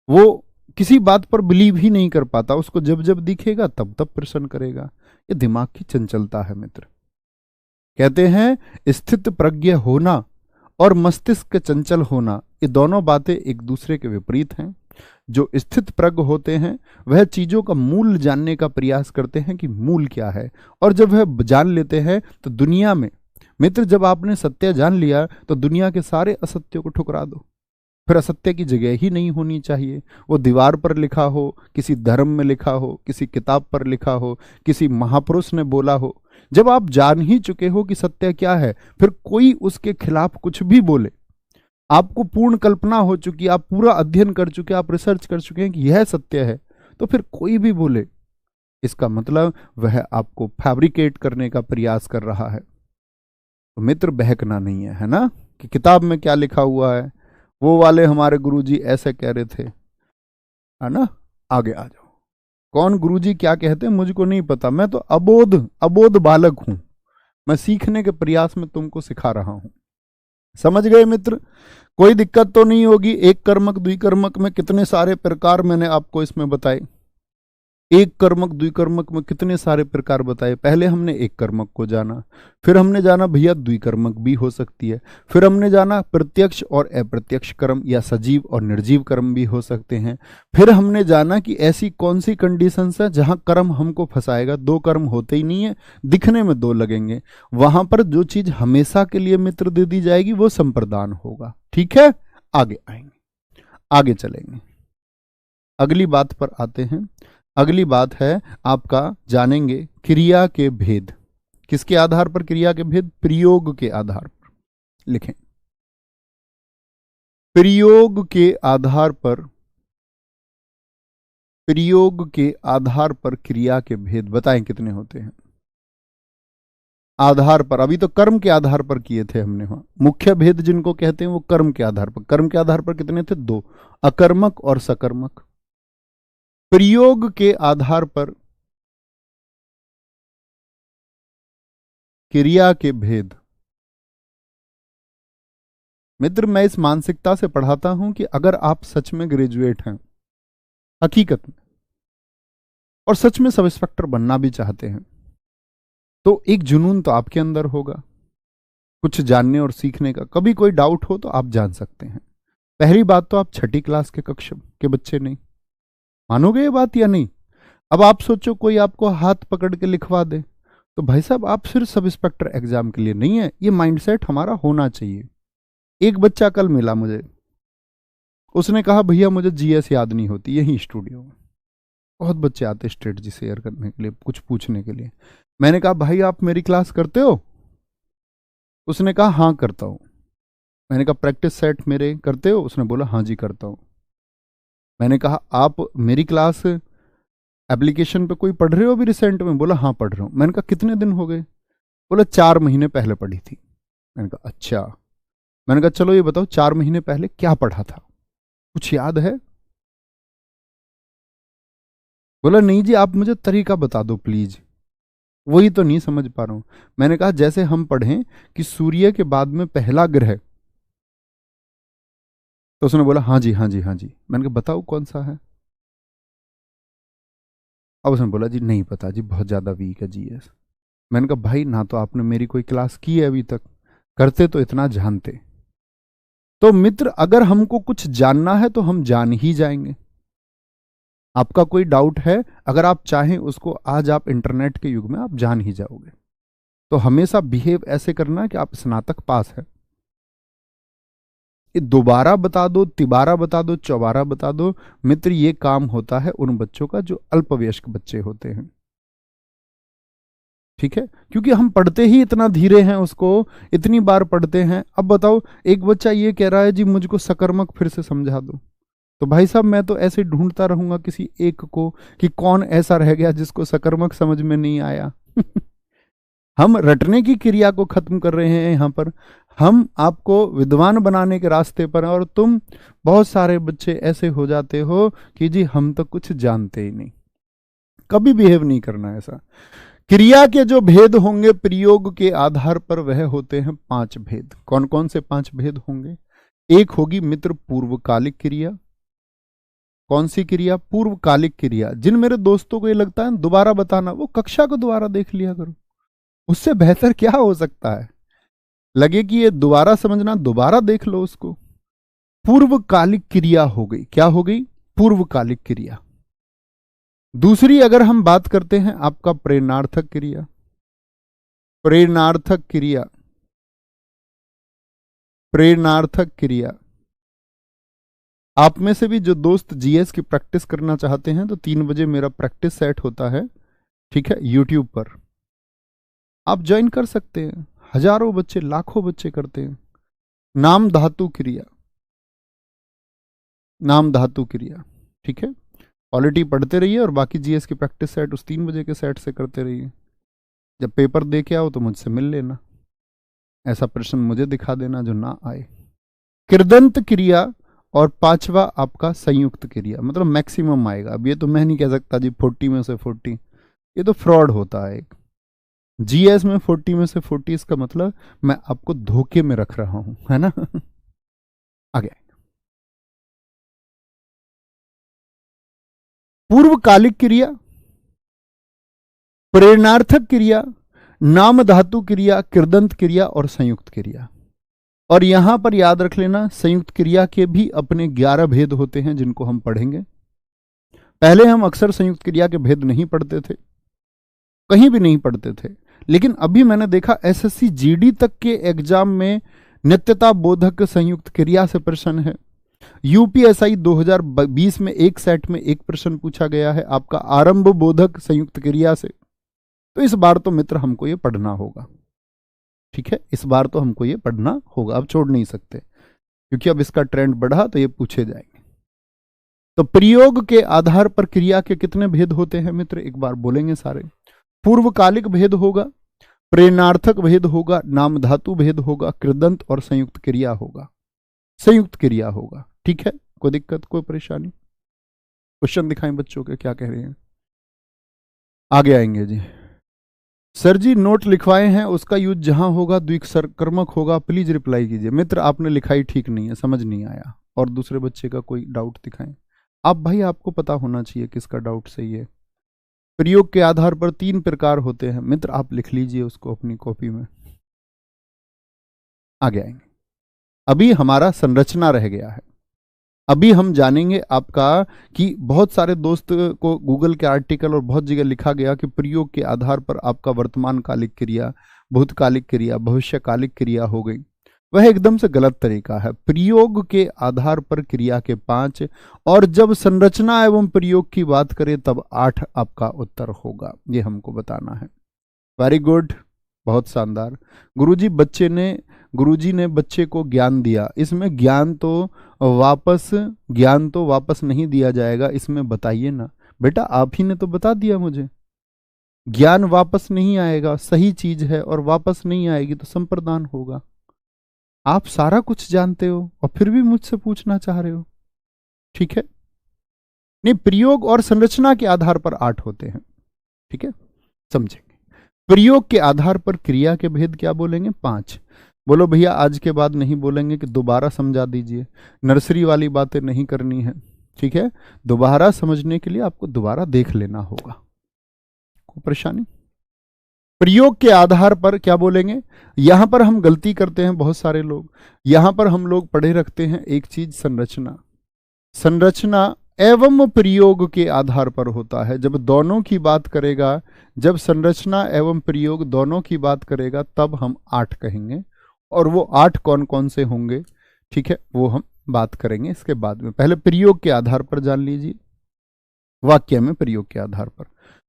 वो किसी बात पर बिलीव ही नहीं कर पाता, उसको जब जब दिखेगा तब तब प्रश्न करेगा। ये दिमाग की चंचलता है मित्र। कहते हैं स्थित प्रज्ञ होना और मस्तिष्क चंचल होना, ये दोनों बातें एक दूसरे के विपरीत हैं। जो स्थित प्रज्ञ होते हैं वह चीजों का मूल जानने का प्रयास करते हैं कि मूल क्या है, और जब वह जान लेते हैं तो दुनिया में, मित्र जब आपने सत्य जान लिया तो दुनिया के सारे असत्यों को ठुकरा दो। फिर असत्य की जगह ही नहीं होनी चाहिए। वो दीवार पर लिखा हो, किसी धर्म में लिखा हो, किसी किताब पर लिखा हो, किसी महापुरुष ने बोला हो, जब आप जान ही चुके हो कि सत्य क्या है, फिर कोई उसके खिलाफ कुछ भी बोले, आपको पूर्ण कल्पना हो चुकी, आप पूरा अध्ययन कर चुके, आप रिसर्च कर चुके हैं कि यह सत्य है, तो फिर कोई भी बोले, इसका मतलब वह आपको फैब्रिकेट करने का प्रयास कर रहा है। तो मित्र बहकना नहीं है, है ना, कि किताब में क्या लिखा हुआ है, वो वाले हमारे गुरुजी ऐसे कह रहे थे, है ना। आगे आ जाओ। कौन गुरुजी क्या कहते हैं मुझको नहीं पता, मैं तो अबोध बालक हूं, मैं सीखने के प्रयास में तुमको सिखा रहा हूं। समझ गए मित्र? कोई दिक्कत तो नहीं होगी। एक कर्मक द्विकर्मक में कितने सारे प्रकार मैंने आपको इसमें बताए। एक कर्मक द्विकर्मक में कितने सारे प्रकार बताए। पहले हमने एक कर्मक को जाना, फिर हमने जाना भैया द्विकर्मक भी हो सकती है, फिर हमने जाना प्रत्यक्ष और अप्रत्यक्ष कर्म या सजीव और निर्जीव कर्म भी हो सकते हैं। फिर हमने जाना कि ऐसी कौन सी कंडीशंस है जहां कर्म हमको फंसाएगा। दो कर्म होते ही नहीं है, दिखने में दो लगेंगे, वहां पर जो चीज हमेशा के लिए मित्र दे दी जाएगी वो संप्रदान होगा, ठीक है। आगे आएंगे, आगे चलेंगे, अगली बात पर आते हैं। अगली बात है आपका, जानेंगे क्रिया के भेद। किसके आधार पर क्रिया के भेद? प्रयोग के आधार पर। लिखें, प्रयोग के आधार पर, प्रयोग के आधार पर क्रिया के भेद बताएं कितने होते हैं। आधार पर, अभी तो कर्म के आधार पर किए थे हमने, वहां मुख्य भेद जिनको कहते हैं वो कर्म के आधार पर। कर्म के आधार पर कितने थे? दो, अकर्मक और सकर्मक। प्रयोग के आधार पर क्रिया के भेद। मित्र मैं इस मानसिकता से पढ़ाता हूं कि अगर आप सच में ग्रेजुएट हैं हकीकत में, और सच में सब इंस्पेक्टर बनना भी चाहते हैं, तो एक जुनून तो आपके अंदर होगा कुछ जानने और सीखने का। कभी कोई डाउट हो तो आप जान सकते हैं। पहली बात तो आप छठी क्लास के कक्षा के बच्चे नहीं, मानोगे ये बात या नहीं? अब आप सोचो कोई आपको हाथ पकड़ के लिखवा दे, तो भाई साहब आप सिर्फ सब इंस्पेक्टर एग्जाम के लिए नहीं है। ये माइंडसेट हमारा होना चाहिए। एक बच्चा कल मिला मुझे, उसने कहा भैया मुझे जीएस याद नहीं होती। यही स्टूडियो में बहुत बच्चे आते स्ट्रेटजी शेयर करने के लिए, कुछ पूछने के लिए। मैंने कहा भाई आप मेरी क्लास करते हो? उसने कहा हाँ करता हूं। मैंने कहा प्रैक्टिस सेट मेरे करते हो? उसने बोला हाँ जी करता हूं। मैंने कहा आप मेरी क्लास एप्लीकेशन पे कोई पढ़ रहे हो अभी रिसेंट में? बोला हाँ पढ़ रहा हूं। मैंने कहा कितने दिन हो गए? बोला 4 महीने पहले पढ़ी थी। मैंने कहा अच्छा। मैंने कहा चलो ये बताओ 4 महीने पहले क्या पढ़ा था, कुछ याद है? बोला नहीं जी आप मुझे तरीका बता दो प्लीज, वही तो नहीं समझ पा रहा हूं। मैंने कहा जैसे हम पढ़ें कि सूर्य के बाद में पहला ग्रह, तो उसने बोला हाँ जी हाँ जी हाँ जी। मैंने कहा बताओ कौन सा है? अब उसने बोला जी नहीं पता जी, बहुत ज्यादा वीक है जीएस। मैंने कहा भाई ना तो आपने मेरी कोई क्लास की है अभी तक, करते तो इतना जानते। तो मित्र अगर हमको कुछ जानना है तो हम जान ही जाएंगे। आपका कोई डाउट है, अगर आप चाहें उसको आज आप इंटरनेट के युग में आप जान ही जाओगे। तो हमेशा बिहेव ऐसे करना कि आप स्नातक पास है। ये दोबारा बता दो, तिबारा बता दो, चौबारा बता दो मित्र, ये काम होता है उन बच्चों का जो अल्पवयस्क बच्चे होते हैं। ठीक है, क्योंकि हम पढ़ते ही इतना धीरे हैं, उसको इतनी बार पढ़ते हैं। अब बताओ, एक बच्चा ये कह रहा है जी मुझको सकर्मक फिर से समझा दो, तो भाई साहब मैं तो ऐसे ढूंढता रहूंगा किसी एक को कि कौन ऐसा रह गया जिसको सकर्मक समझ में नहीं आया। हम रटने की क्रिया को खत्म कर रहे हैं यहाँ पर, हम आपको विद्वान बनाने के रास्ते पर हैं, और तुम बहुत सारे बच्चे ऐसे हो जाते हो कि जी हम तो कुछ जानते ही नहीं। कभी बिहेव नहीं करना ऐसा। क्रिया के जो भेद होंगे प्रयोग के आधार पर वह होते हैं 5 भेद। कौन कौन से 5 भेद होंगे? एक होगी मित्र पूर्वकालिक क्रिया। कौन सी क्रिया? पूर्वकालिक क्रिया। जिन मेरे दोस्तों को ये लगता है दोबारा बताना, वो कक्षा को दोबारा देख लिया करो, उससे बेहतर क्या हो सकता है। लगे कि ये दोबारा समझना, दोबारा देख लो उसको। पूर्वकालिक क्रिया हो गई। क्या हो गई? पूर्वकालिक क्रिया। दूसरी अगर हम बात करते हैं आपका प्रेरणार्थक क्रिया। प्रेरणार्थक क्रिया, प्रेरणार्थक क्रिया। आप में से भी जो दोस्त जीएस की प्रैक्टिस करना चाहते हैं तो 3 बजे मेरा प्रैक्टिस सेट होता है, ठीक है, यूट्यूब पर आप ज्वाइन कर सकते हैं। हजारों बच्चे, लाखों बच्चे करते हैं। नाम धातु क्रिया, नाम धातु क्रिया, ठीक है। पॉलिटी पढ़ते रहिए और बाकी जीएस की प्रैक्टिस सेट उस 3 बजे के सेट से करते रहिए। जब पेपर दे के आओ तो मुझसे मिल लेना, ऐसा प्रश्न मुझे दिखा देना जो ना आए। कृदंत क्रिया और 5वां आपका संयुक्त क्रिया, मतलब मैक्सिमम आएगा। अब ये तो मैं नहीं कह सकता जी 40 में से 40, ये तो फ्रॉड होता है एक। जीएस में 40 में से 40, इसका मतलब मैं आपको धोखे में रख रहा हूं, है ना। आगे पूर्वकालिक क्रिया, प्रेरणार्थक क्रिया, नाम धातु क्रिया, कृदंत क्रिया और संयुक्त क्रिया। और यहां पर याद रख लेना, संयुक्त क्रिया के भी अपने 11 भेद होते हैं जिनको हम पढ़ेंगे। पहले हम अक्सर संयुक्त क्रिया के भेद नहीं पढ़ते थे, कहीं भी नहीं पढ़ते थे, लेकिन अभी मैंने देखा एसएससी जीडी तक के एग्जाम में नित्यता बोधक संयुक्त क्रिया से प्रश्न है। यूपीएसआई 2020 में एक सेट में एक प्रश्न पूछा गया है आपका आरंभ बोधक संयुक्त क्रिया से। तो इस बार तो मित्र हमको ये पढ़ना होगा, ठीक है, इस बार तो हमको ये पढ़ना होगा, अब छोड़ नहीं सकते, क्योंकि अब इसका ट्रेंड बढ़ा तो ये पूछे जाएंगे। तो प्रयोग के आधार पर क्रिया के कितने भेद होते हैं मित्र, एक बार बोलेंगे सारे। पूर्वकालिक भेद होगा, प्रेरणार्थक भेद होगा, नाम धातु भेद होगा, कृदंत और संयुक्त क्रिया होगा, संयुक्त क्रिया होगा, ठीक है। कोई दिक्कत, कोई परेशानी? क्वेश्चन दिखाएं बच्चों के, क्या कह रहे हैं? आगे आएंगे जी। सर जी नोट लिखवाए हैं, उसका यूज जहां होगा द्विसर्कर्मक होगा, प्लीज रिप्लाई कीजिए। मित्र आपने लिखाई ठीक नहीं है, समझ नहीं आया, और दूसरे बच्चे का कोई डाउट दिखाएं आप। भाई आपको पता होना चाहिए किसका डाउट सही है। प्रयोग के आधार पर 3 प्रकार होते हैं मित्र, आप लिख लीजिए उसको अपनी कॉपी में। आगे आएंगे। अभी हमारा संरचना रह गया है। अभी हम जानेंगे आपका कि बहुत सारे दोस्त को गूगल के आर्टिकल और बहुत जगह लिखा गया कि प्रयोग के आधार पर आपका वर्तमान कालिक क्रिया, भूतकालिक क्रिया, भविष्यकालिक क्रिया हो गई। वह एकदम से गलत तरीका है। प्रयोग के आधार पर क्रिया के 5, और जब संरचना एवं प्रयोग की बात करें तब 8 आपका उत्तर होगा, ये हमको बताना है। वेरी गुड, बहुत शानदार। गुरुजी ने बच्चे को ज्ञान दिया, इसमें ज्ञान तो वापस नहीं दिया जाएगा, इसमें बताइए ना बेटा, आप ही ने तो बता दिया मुझे, ज्ञान वापस नहीं आएगा, सही चीज है और वापस नहीं आएगी तो संप्रदान होगा। आप सारा कुछ जानते हो और फिर भी मुझसे पूछना चाह रहे हो, ठीक है। नहीं, प्रयोग और संरचना के आधार पर 8 होते हैं, ठीक है, समझेंगे। प्रयोग के आधार पर क्रिया के भेद क्या बोलेंगे? 5। बोलो भैया, आज के बाद नहीं बोलेंगे कि दोबारा समझा दीजिए, नर्सरी वाली बातें नहीं करनी है, ठीक है। दोबारा समझने के लिए आपको दोबारा देख लेना होगा, कोई परेशानी? प्रयोग के आधार पर क्या बोलेंगे? यहां पर हम गलती करते हैं बहुत सारे लोग, यहां पर हम लोग पढ़े रखते हैं एक चीज, संरचना। संरचना एवं प्रयोग के आधार पर होता है। जब दोनों की बात करेगा, जब संरचना एवं प्रयोग दोनों की बात करेगा, तब हम 8 कहेंगे। और वो 8 कौन कौन से होंगे, ठीक है, वो हम बात करेंगे इसके बाद में। पहले प्रयोग के आधार पर जान लीजिए, वाक्य में प्रयोग के आधार पर।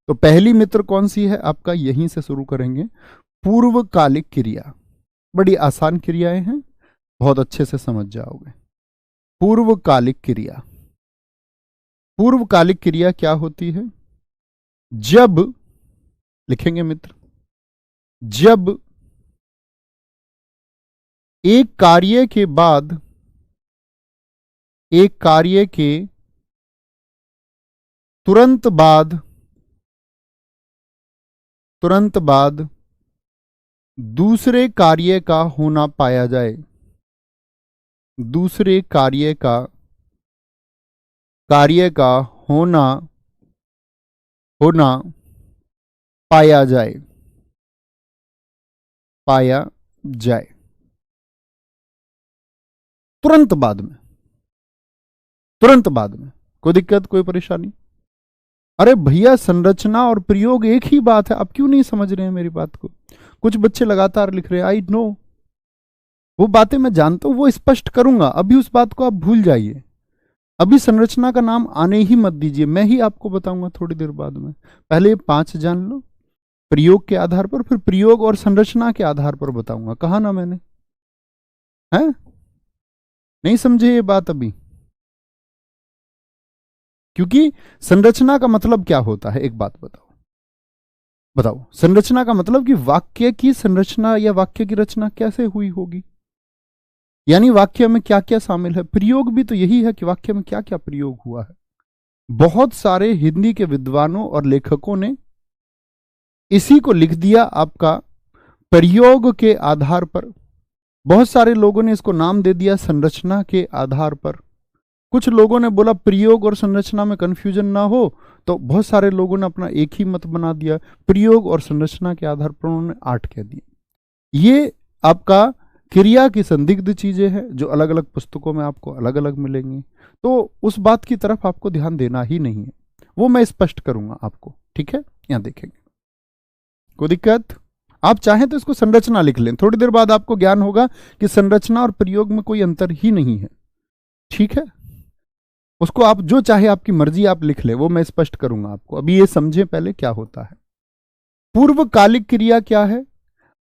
तो पहली मित्र कौन सी है आपका, यहीं से शुरू करेंगे। पूर्वकालिक क्रिया, बड़ी आसान क्रियाएं हैं, बहुत अच्छे से समझ जाओगे। पूर्वकालिक क्रिया, पूर्वकालिक क्रिया क्या होती है? जब, लिखेंगे मित्र, जब एक कार्य के बाद, एक कार्य के तुरंत बाद, तुरंत बाद दूसरे कार्य का होना पाया जाए, दूसरे कार्य का होना पाया जाए, पाया जाए तुरंत बाद में, तुरंत बाद में। कोई दिक्कत, कोई परेशानी? अरे भैया, संरचना और प्रयोग एक ही बात है, आप क्यों नहीं समझ रहे हैं मेरी बात को? कुछ बच्चे लगातार लिख रहे हैं, आई नो, वो बातें मैं जानता हूं, वो स्पष्ट करूंगा, अभी उस बात को आप भूल जाइए। अभी संरचना का नाम आने ही मत दीजिए, मैं ही आपको बताऊंगा थोड़ी देर बाद में। पहले 5 जान लो प्रयोग के आधार पर, फिर प्रयोग और संरचना के आधार पर बताऊंगा। कहा ना मैंने, है? नहीं समझे ये बात अभी? क्योंकि संरचना का मतलब क्या होता है, एक बात बताओ, बताओ। संरचना का मतलब कि वाक्य की संरचना या वाक्य की रचना कैसे हुई होगी, यानी वाक्य में क्या क्या शामिल है। प्रयोग भी तो यही है कि वाक्य में क्या क्या प्रयोग हुआ है। बहुत सारे हिंदी के विद्वानों और लेखकों ने इसी को लिख दिया आपका प्रयोग के आधार पर। बहुत सारे लोगों ने इसको नाम दे दिया संरचना के आधार पर। कुछ लोगों ने बोला प्रयोग और संरचना में कंफ्यूजन ना हो, तो बहुत सारे लोगों ने अपना एक ही मत बना दिया, प्रयोग और संरचना के आधार पर उन्होंने 8 कह दिए। ये आपका क्रिया की संदिग्ध चीजें हैं जो अलग अलग पुस्तकों में आपको अलग अलग मिलेंगी, तो उस बात की तरफ आपको ध्यान देना ही नहीं है, वो मैं स्पष्ट करूंगा आपको, ठीक है? यहां देखेंगे, कोई दिक्कत? आप चाहें तो इसको संरचना लिख लें, थोड़ी देर बाद आपको ज्ञान होगा कि संरचना और प्रयोग में कोई अंतर ही नहीं है, ठीक है? उसको आप जो चाहे, आपकी मर्जी, आप लिख ले, वो मैं स्पष्ट करूंगा आपको। अभी ये समझें पहले क्या होता है। पूर्वकालिक क्रिया क्या है?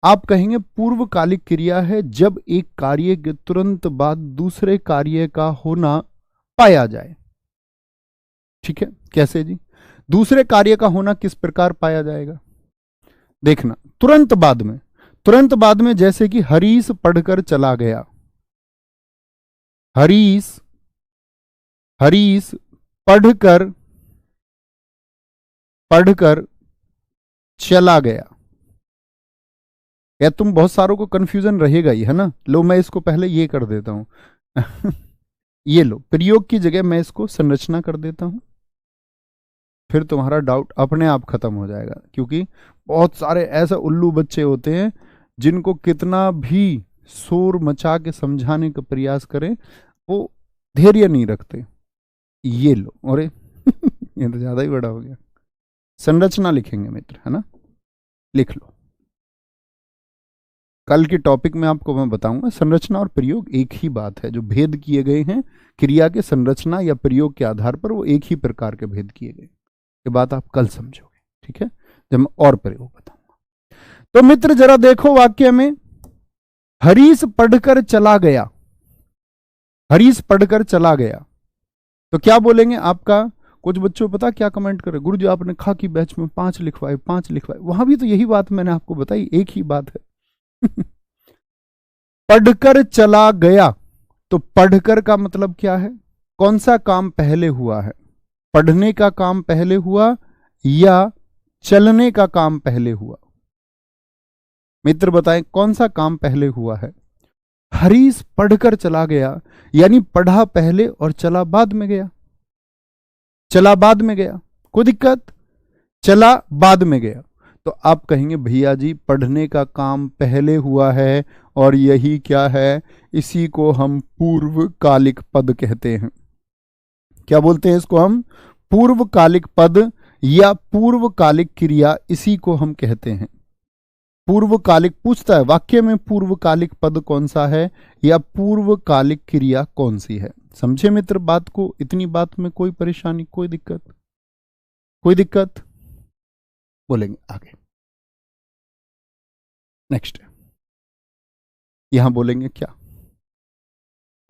आप कहेंगे पूर्वकालिक क्रिया है जब एक कार्य के तुरंत बाद दूसरे कार्य का होना पाया जाए, ठीक है? कैसे जी? दूसरे कार्य का होना किस प्रकार पाया जाएगा, देखना। तुरंत बाद में, तुरंत बाद में, जैसे कि हरीश पढ़कर चला गया, हरीश पढ़कर चला गया। या तुम बहुत सारों को कंफ्यूजन रहेगा ही, है ना? लो, मैं इसको पहले ये कर देता हूं ये लो, प्रयोग की जगह मैं इसको संरचना कर देता हूं, फिर तुम्हारा डाउट अपने आप खत्म हो जाएगा। क्योंकि बहुत सारे ऐसे उल्लू बच्चे होते हैं जिनको कितना भी शोर मचा के समझाने का प्रयास करें, वो धैर्य नहीं रखते। ये लो, अरे ये तो ज्यादा ही बड़ा हो गया। संरचना लिखेंगे मित्र, है ना? लिख लो, कल के टॉपिक में आपको मैं बताऊंगा। संरचना और प्रयोग एक ही बात है, जो भेद किए गए हैं क्रिया के संरचना या प्रयोग के आधार पर, वो एक ही प्रकार के भेद किए गए। ये बात आप कल समझोगे, ठीक है, जब मैं और प्रयोग बताऊंगा। तो मित्र जरा देखो वाक्य में, हरीश पढ़कर चला गया, हरीश पढ़कर चला गया, तो क्या बोलेंगे आपका? कुछ बच्चों पता क्या कमेंट करे, गुरुजी आपने खा की बैच में 5 लिखवाए, 5 लिखवाए। वहां भी तो यही बात मैंने आपको बताई, एक ही बात है पढ़कर चला गया, तो पढ़कर का मतलब क्या है? कौन सा काम पहले हुआ है? पढ़ने का काम पहले हुआ या चलने का काम पहले हुआ? मित्र बताएं, कौन सा काम पहले हुआ है? हरीश पढ़कर चला गया, यानी पढ़ा पहले और चला बाद में गया। चला बाद में गया, कोई दिक्कत? चला बाद में गया, तो आप कहेंगे भैया जी पढ़ने का काम पहले हुआ है, और यही क्या है, इसी को हम पूर्वकालिक पद कहते हैं। क्या बोलते हैं इसको हम? पूर्वकालिक पद या पूर्वकालिक क्रिया, इसी को हम कहते हैं पूर्वकालिक। पूछता है वाक्य में पूर्वकालिक पद कौन सा है या पूर्वकालिक क्रिया कौन सी है। समझे मित्र बात को? इतनी बात में कोई परेशानी, कोई दिक्कत? कोई दिक्कत? बोलेंगे आगे। नेक्स्ट यहां बोलेंगे क्या?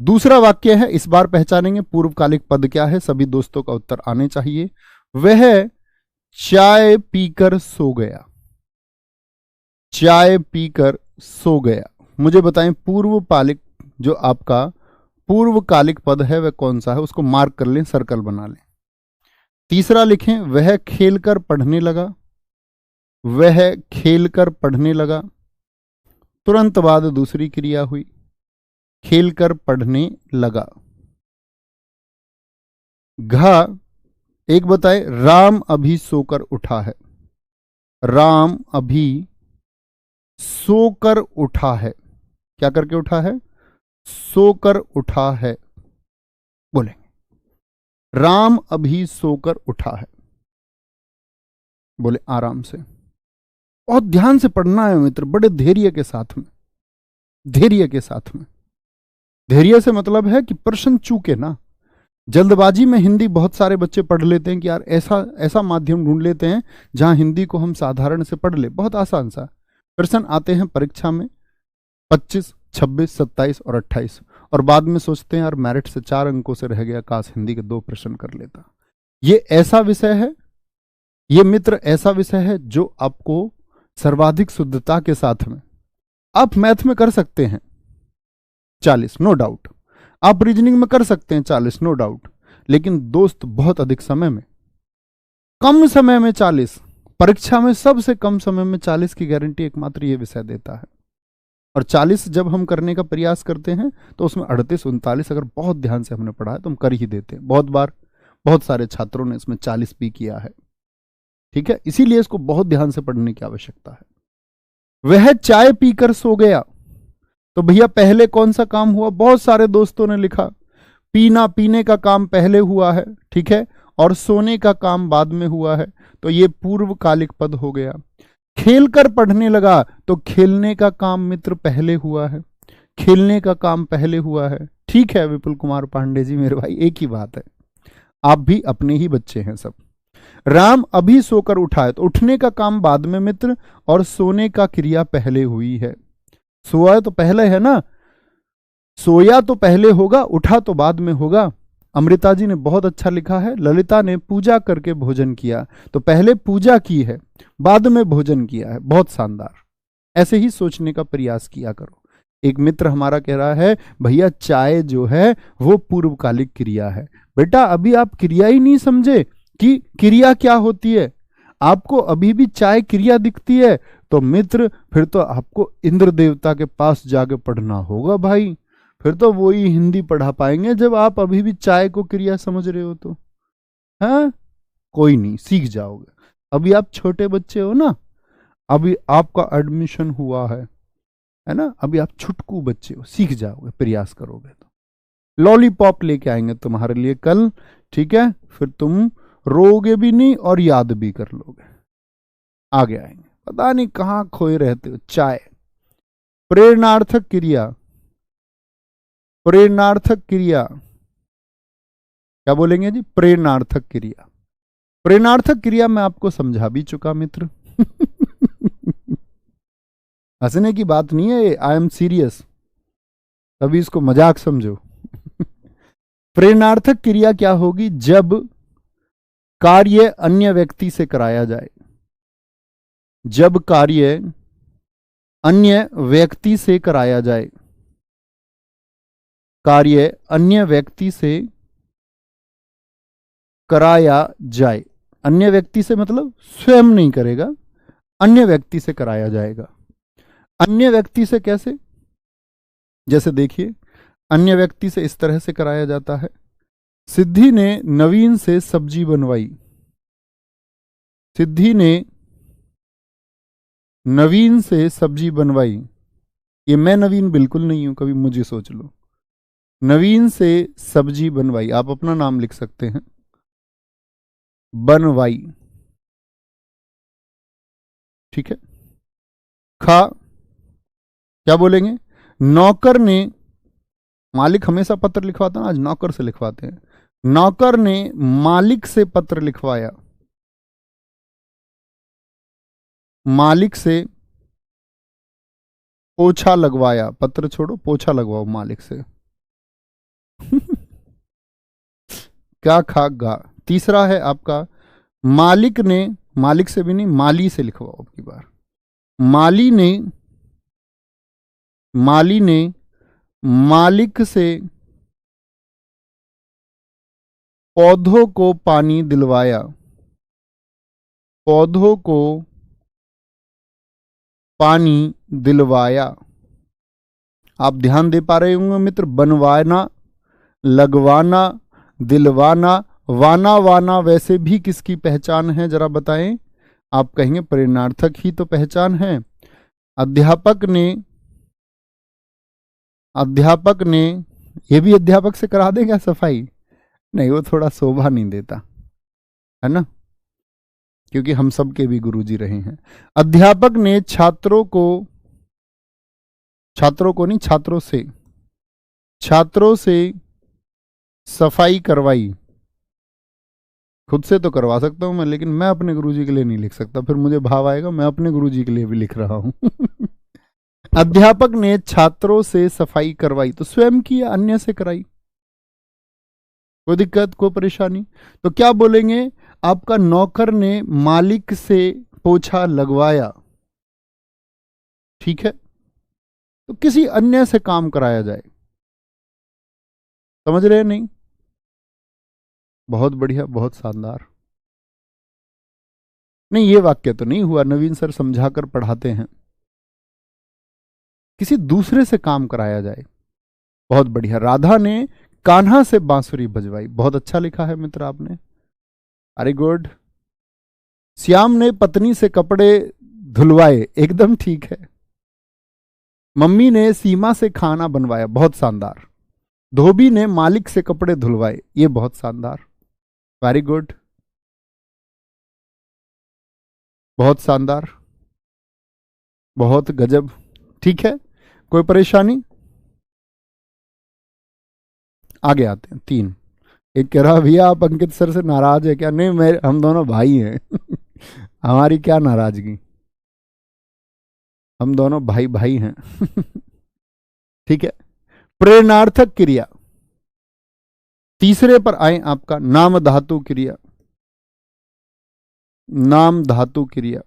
दूसरा वाक्य है, इस बार पहचानेंगे पूर्वकालिक पद क्या है। सभी दोस्तों का उत्तर आने चाहिए। वह चाय पीकर सो गया। चाय पीकर सो गया। मुझे बताएं पूर्वकालिक, जो आपका पूर्वकालिक पद है वह कौन सा है, उसको मार्क कर लें, सर्कल बना लें। तीसरा लिखें, वह खेलकर पढ़ने लगा। वह खेलकर पढ़ने लगा। तुरंत बाद दूसरी क्रिया हुई, खेलकर पढ़ने लगा। घ एक बताए, राम अभी सोकर उठा है। राम अभी सोकर उठा है। क्या करके उठा है? सोकर उठा है। बोलेंगे राम अभी सोकर उठा है। बोले आराम से, बहुत ध्यान से पढ़ना है मित्र, बड़े धैर्य के साथ में। धैर्य के साथ में, धैर्य से मतलब है कि प्रश्न चूके ना। जल्दबाजी में हिंदी बहुत सारे बच्चे पढ़ लेते हैं कि यार ऐसा ऐसा माध्यम ढूंढ लेते हैं जहां हिंदी को हम साधारण से पढ़ ले। बहुत आसान सा प्रश्न आते हैं परीक्षा में 25, 26, 27 और 28, और बाद में सोचते हैं यार मेरिट से 4 अंकों से रह गया, काश हिंदी के 2 प्रश्न कर लेता। ये ऐसा विषय है, ये मित्र ऐसा विषय है जो आपको सर्वाधिक शुद्धता के साथ में आप मैथ में कर सकते हैं 40, नो डाउट। आप रीजनिंग में कर सकते हैं 40, नो डाउट। लेकिन दोस्त बहुत अधिक समय में, कम समय में 40, परीक्षा में सबसे कम समय में 40 की गारंटी एकमात्र ये विषय देता है। और 40 जब हम करने का प्रयास करते हैं तो उसमें 38, 39 अगर बहुत ध्यान से हमने पढ़ा है तो हम कर ही देते हैं। बहुत बार बहुत सारे छात्रों ने इसमें 40 भी किया है। ठीक है, इसीलिए इसको बहुत ध्यान से पढ़ने की आवश्यकता है। वह चाय पीकर सो गया। तो भैया पहले कौन सा काम हुआ? बहुत सारे दोस्तों ने लिखा पीना, पीने का काम पहले हुआ है, ठीक है, और सोने का काम बाद में हुआ है, तो ये पूर्वकालिक पद हो गया। खेलकर पढ़ने लगा, तो खेलने का काम मित्र पहले हुआ है। खेलने का काम पहले हुआ है। ठीक है विपुल कुमार पांडे जी मेरे भाई, एक ही बात है, आप भी अपने ही बच्चे हैं सब। राम अभी सोकर उठा है, तो उठने का काम बाद में मित्र, और सोने का क्रिया पहले हुई है। सोया तो पहले है ना, सोया तो पहले होगा, उठा तो बाद में होगा। अमृता जी ने बहुत अच्छा लिखा है, ललिता ने पूजा करके भोजन किया, तो पहले पूजा की है बाद में भोजन किया है। बहुत शानदार, ऐसे ही सोचने का प्रयास किया करो। एक मित्र हमारा कह रहा है भैया चाय जो है वो पूर्वकालिक क्रिया है। बेटा अभी आप क्रिया ही नहीं समझे कि क्रिया क्या होती है, आपको अभी भी चाय क्रिया दिखती है, तो मित्र फिर तो आपको इंद्र देवता के पास जाके पढ़ना होगा भाई। फिर तो वो ही हिंदी पढ़ा पाएंगे जब आप अभी भी चाय को क्रिया समझ रहे हो तो। हाँ कोई नहीं, सीख जाओगे। अभी आप छोटे बच्चे हो ना, अभी आपका एडमिशन हुआ है ना, अभी आप छुटकू बच्चे हो, सीख जाओगे प्रयास करोगे तो। लॉलीपॉप लेके आएंगे तुम्हारे लिए कल, ठीक है, फिर तुम रोगे भी नहीं और याद भी कर लोगे। आगे आएंगे, पता नहीं कहां खोए रहते हो। चाय प्रेरणार्थक क्रिया, प्रेरणार्थक क्रिया क्या बोलेंगे जी? प्रेरणार्थक क्रिया। प्रेरणार्थक क्रिया मैं आपको समझा भी चुका मित्र। हंसने की बात नहीं है, आई एम सीरियस, तभी इसको मजाक समझो। प्रेरणार्थक क्रिया क्या होगी? जब कार्य अन्य व्यक्ति से कराया जाए, जब कार्य अन्य व्यक्ति से कराया जाए, कार्य अन्य व्यक्ति से कराया जाए। अन्य व्यक्ति से मतलब स्वयं नहीं करेगा, अन्य व्यक्ति से कराया जाएगा। अन्य व्यक्ति से कैसे? जैसे देखिए, अन्य व्यक्ति से इस तरह से कराया जाता है, सिद्धि ने नवीन से सब्जी बनवाई। सिद्धि ने नवीन से सब्जी बनवाई। ये मैं नवीन बिल्कुल नहीं हूं, कभी मुझे सोच लो। नवीन से सब्जी बनवाई, आप अपना नाम लिख सकते हैं, बनवाई, ठीक है। खा, क्या बोलेंगे, नौकर ने, मालिक हमेशा पत्र लिखवाता ना, आज नौकर से लिखवाते हैं, नौकर ने मालिक से पत्र लिखवाया, मालिक से पोछा लगवाया, पत्र छोड़ो पोछा लगवाओ मालिक से। क्या खा गा। तीसरा है आपका, मालिक ने, मालिक से भी नहीं, माली से लिखवाओ अब की बार, माली ने, माली ने मालिक से पौधों को पानी दिलवाया, पौधों को पानी दिलवाया। आप ध्यान दे पा रहे होंगे मित्र, बनवाना, लगवाना, दिलवाना, वाना वाना वैसे भी किसकी पहचान है जरा बताएं। आप कहेंगे प्रेरणार्थक ही तो पहचान है। अध्यापक ने, अध्यापक ने, ये भी अध्यापक से करा देगा सफाई, नहीं वो थोड़ा शोभा नहीं देता है ना, क्योंकि हम सबके भी गुरुजी रहे हैं। अध्यापक ने छात्रों को, छात्रों को नहीं, छात्रों से, छात्रों से सफाई करवाई। खुद से तो करवा सकता हूं मैं, लेकिन मैं अपने गुरुजी के लिए नहीं लिख सकता, फिर मुझे भाव आएगा मैं अपने गुरुजी के लिए भी लिख रहा हूं। अध्यापक ने छात्रों से सफाई करवाई, तो स्वयं की या अन्य से कराई, कोई दिक्कत कोई परेशानी। तो क्या बोलेंगे, आपका नौकर ने मालिक से पोछा लगवाया, ठीक है। तो किसी अन्य से काम कराया जाए, समझ रहे हैं नहीं, बहुत बढ़िया, बहुत शानदार। नहीं ये वाक्य तो नहीं हुआ, नवीन सर समझाकर पढ़ाते हैं, किसी दूसरे से काम कराया जाए, बहुत बढ़िया। राधा ने कान्हा से बांसुरी बजवाई, बहुत अच्छा लिखा है मित्र आपने, वेरी गुड। श्याम ने पत्नी से कपड़े धुलवाए, एकदम ठीक है। मम्मी ने सीमा से खाना बनवाया, बहुत शानदार। धोबी ने मालिक से कपड़े धुलवाए, ये बहुत शानदार, वेरी गुड, बहुत शानदार, बहुत गजब, ठीक है, कोई परेशानी। आगे आते हैं, 3। एक कह रहा भैया आप अंकित सर से नाराज है क्या, नहीं मैं, हम दोनों भाई हैं। हमारी क्या नाराजगी, हम दोनों भाई भाई हैं। ठीक है। प्रेरणार्थक क्रिया, तीसरे पर आए आपका नाम धातु क्रिया, नाम धातु क्रिया,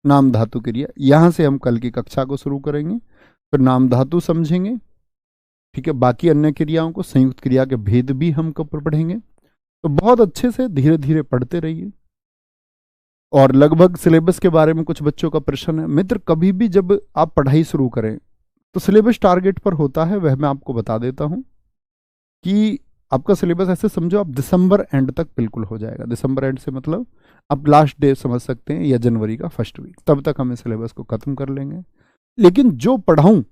नाम धातु क्रिया, यहां से हम कल की कक्षा को शुरू करेंगे, फिर नाम धातु समझेंगे, ठीक है। बाकी अन्य क्रियाओं को, संयुक्त क्रिया के भेद भी हम कब पढ़ेंगे, तो बहुत अच्छे से धीरे धीरे पढ़ते रहिए। और लगभग सिलेबस के बारे में कुछ बच्चों का प्रश्न है मित्र, कभी भी जब आप पढ़ाई शुरू करें तो सिलेबस टारगेट पर होता है, वह मैं आपको बता देता हूं कि आपका सिलेबस ऐसे समझो आप दिसंबर एंड तक बिल्कुल हो जाएगा। दिसंबर एंड से मतलब आप लास्ट डे समझ सकते हैं, या जनवरी का फर्स्ट वीक, तब तक हम इस सिलेबस को खत्म कर लेंगे। लेकिन जो पढ़ाऊं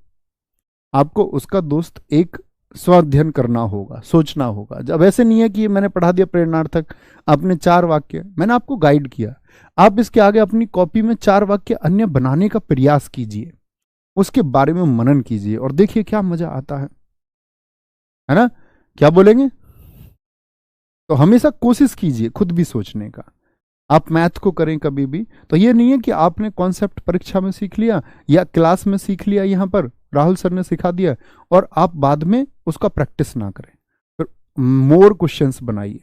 आपको उसका दोस्त एक स्वाध्ययन करना होगा, सोचना होगा। जब ऐसे नहीं है कि मैंने पढ़ा दिया प्रेरणार्थक, आपने 4 वाक्य, मैंने आपको गाइड किया, आप इसके आगे अपनी कॉपी में 4 वाक्य अन्य बनाने का प्रयास कीजिए, उसके बारे में मनन कीजिए और देखिए क्या मजा आता है ना, क्या बोलेंगे। तो हमेशा कोशिश कीजिए खुद भी सोचने का। आप मैथ को करें कभी भी तो ये नहीं है कि आपने कॉन्सेप्ट परीक्षा में सीख लिया या क्लास में सीख लिया, यहां पर राहुल सर ने सिखा दिया और आप बाद में उसका प्रैक्टिस ना करें। फिर मोर क्वेश्चंस बनाइए,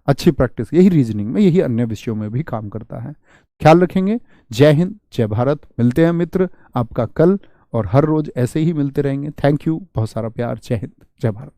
अच्छी प्रैक्टिस, यही रीजनिंग में, यही अन्य विषयों में भी काम करता है। ख्याल रखेंगे। जय हिंद, जय भारत। मिलते हैं मित्र आपका कल, और हर रोज ऐसे ही मिलते रहेंगे। थैंक यू, बहुत सारा प्यार। जय हिंद, जय भारत।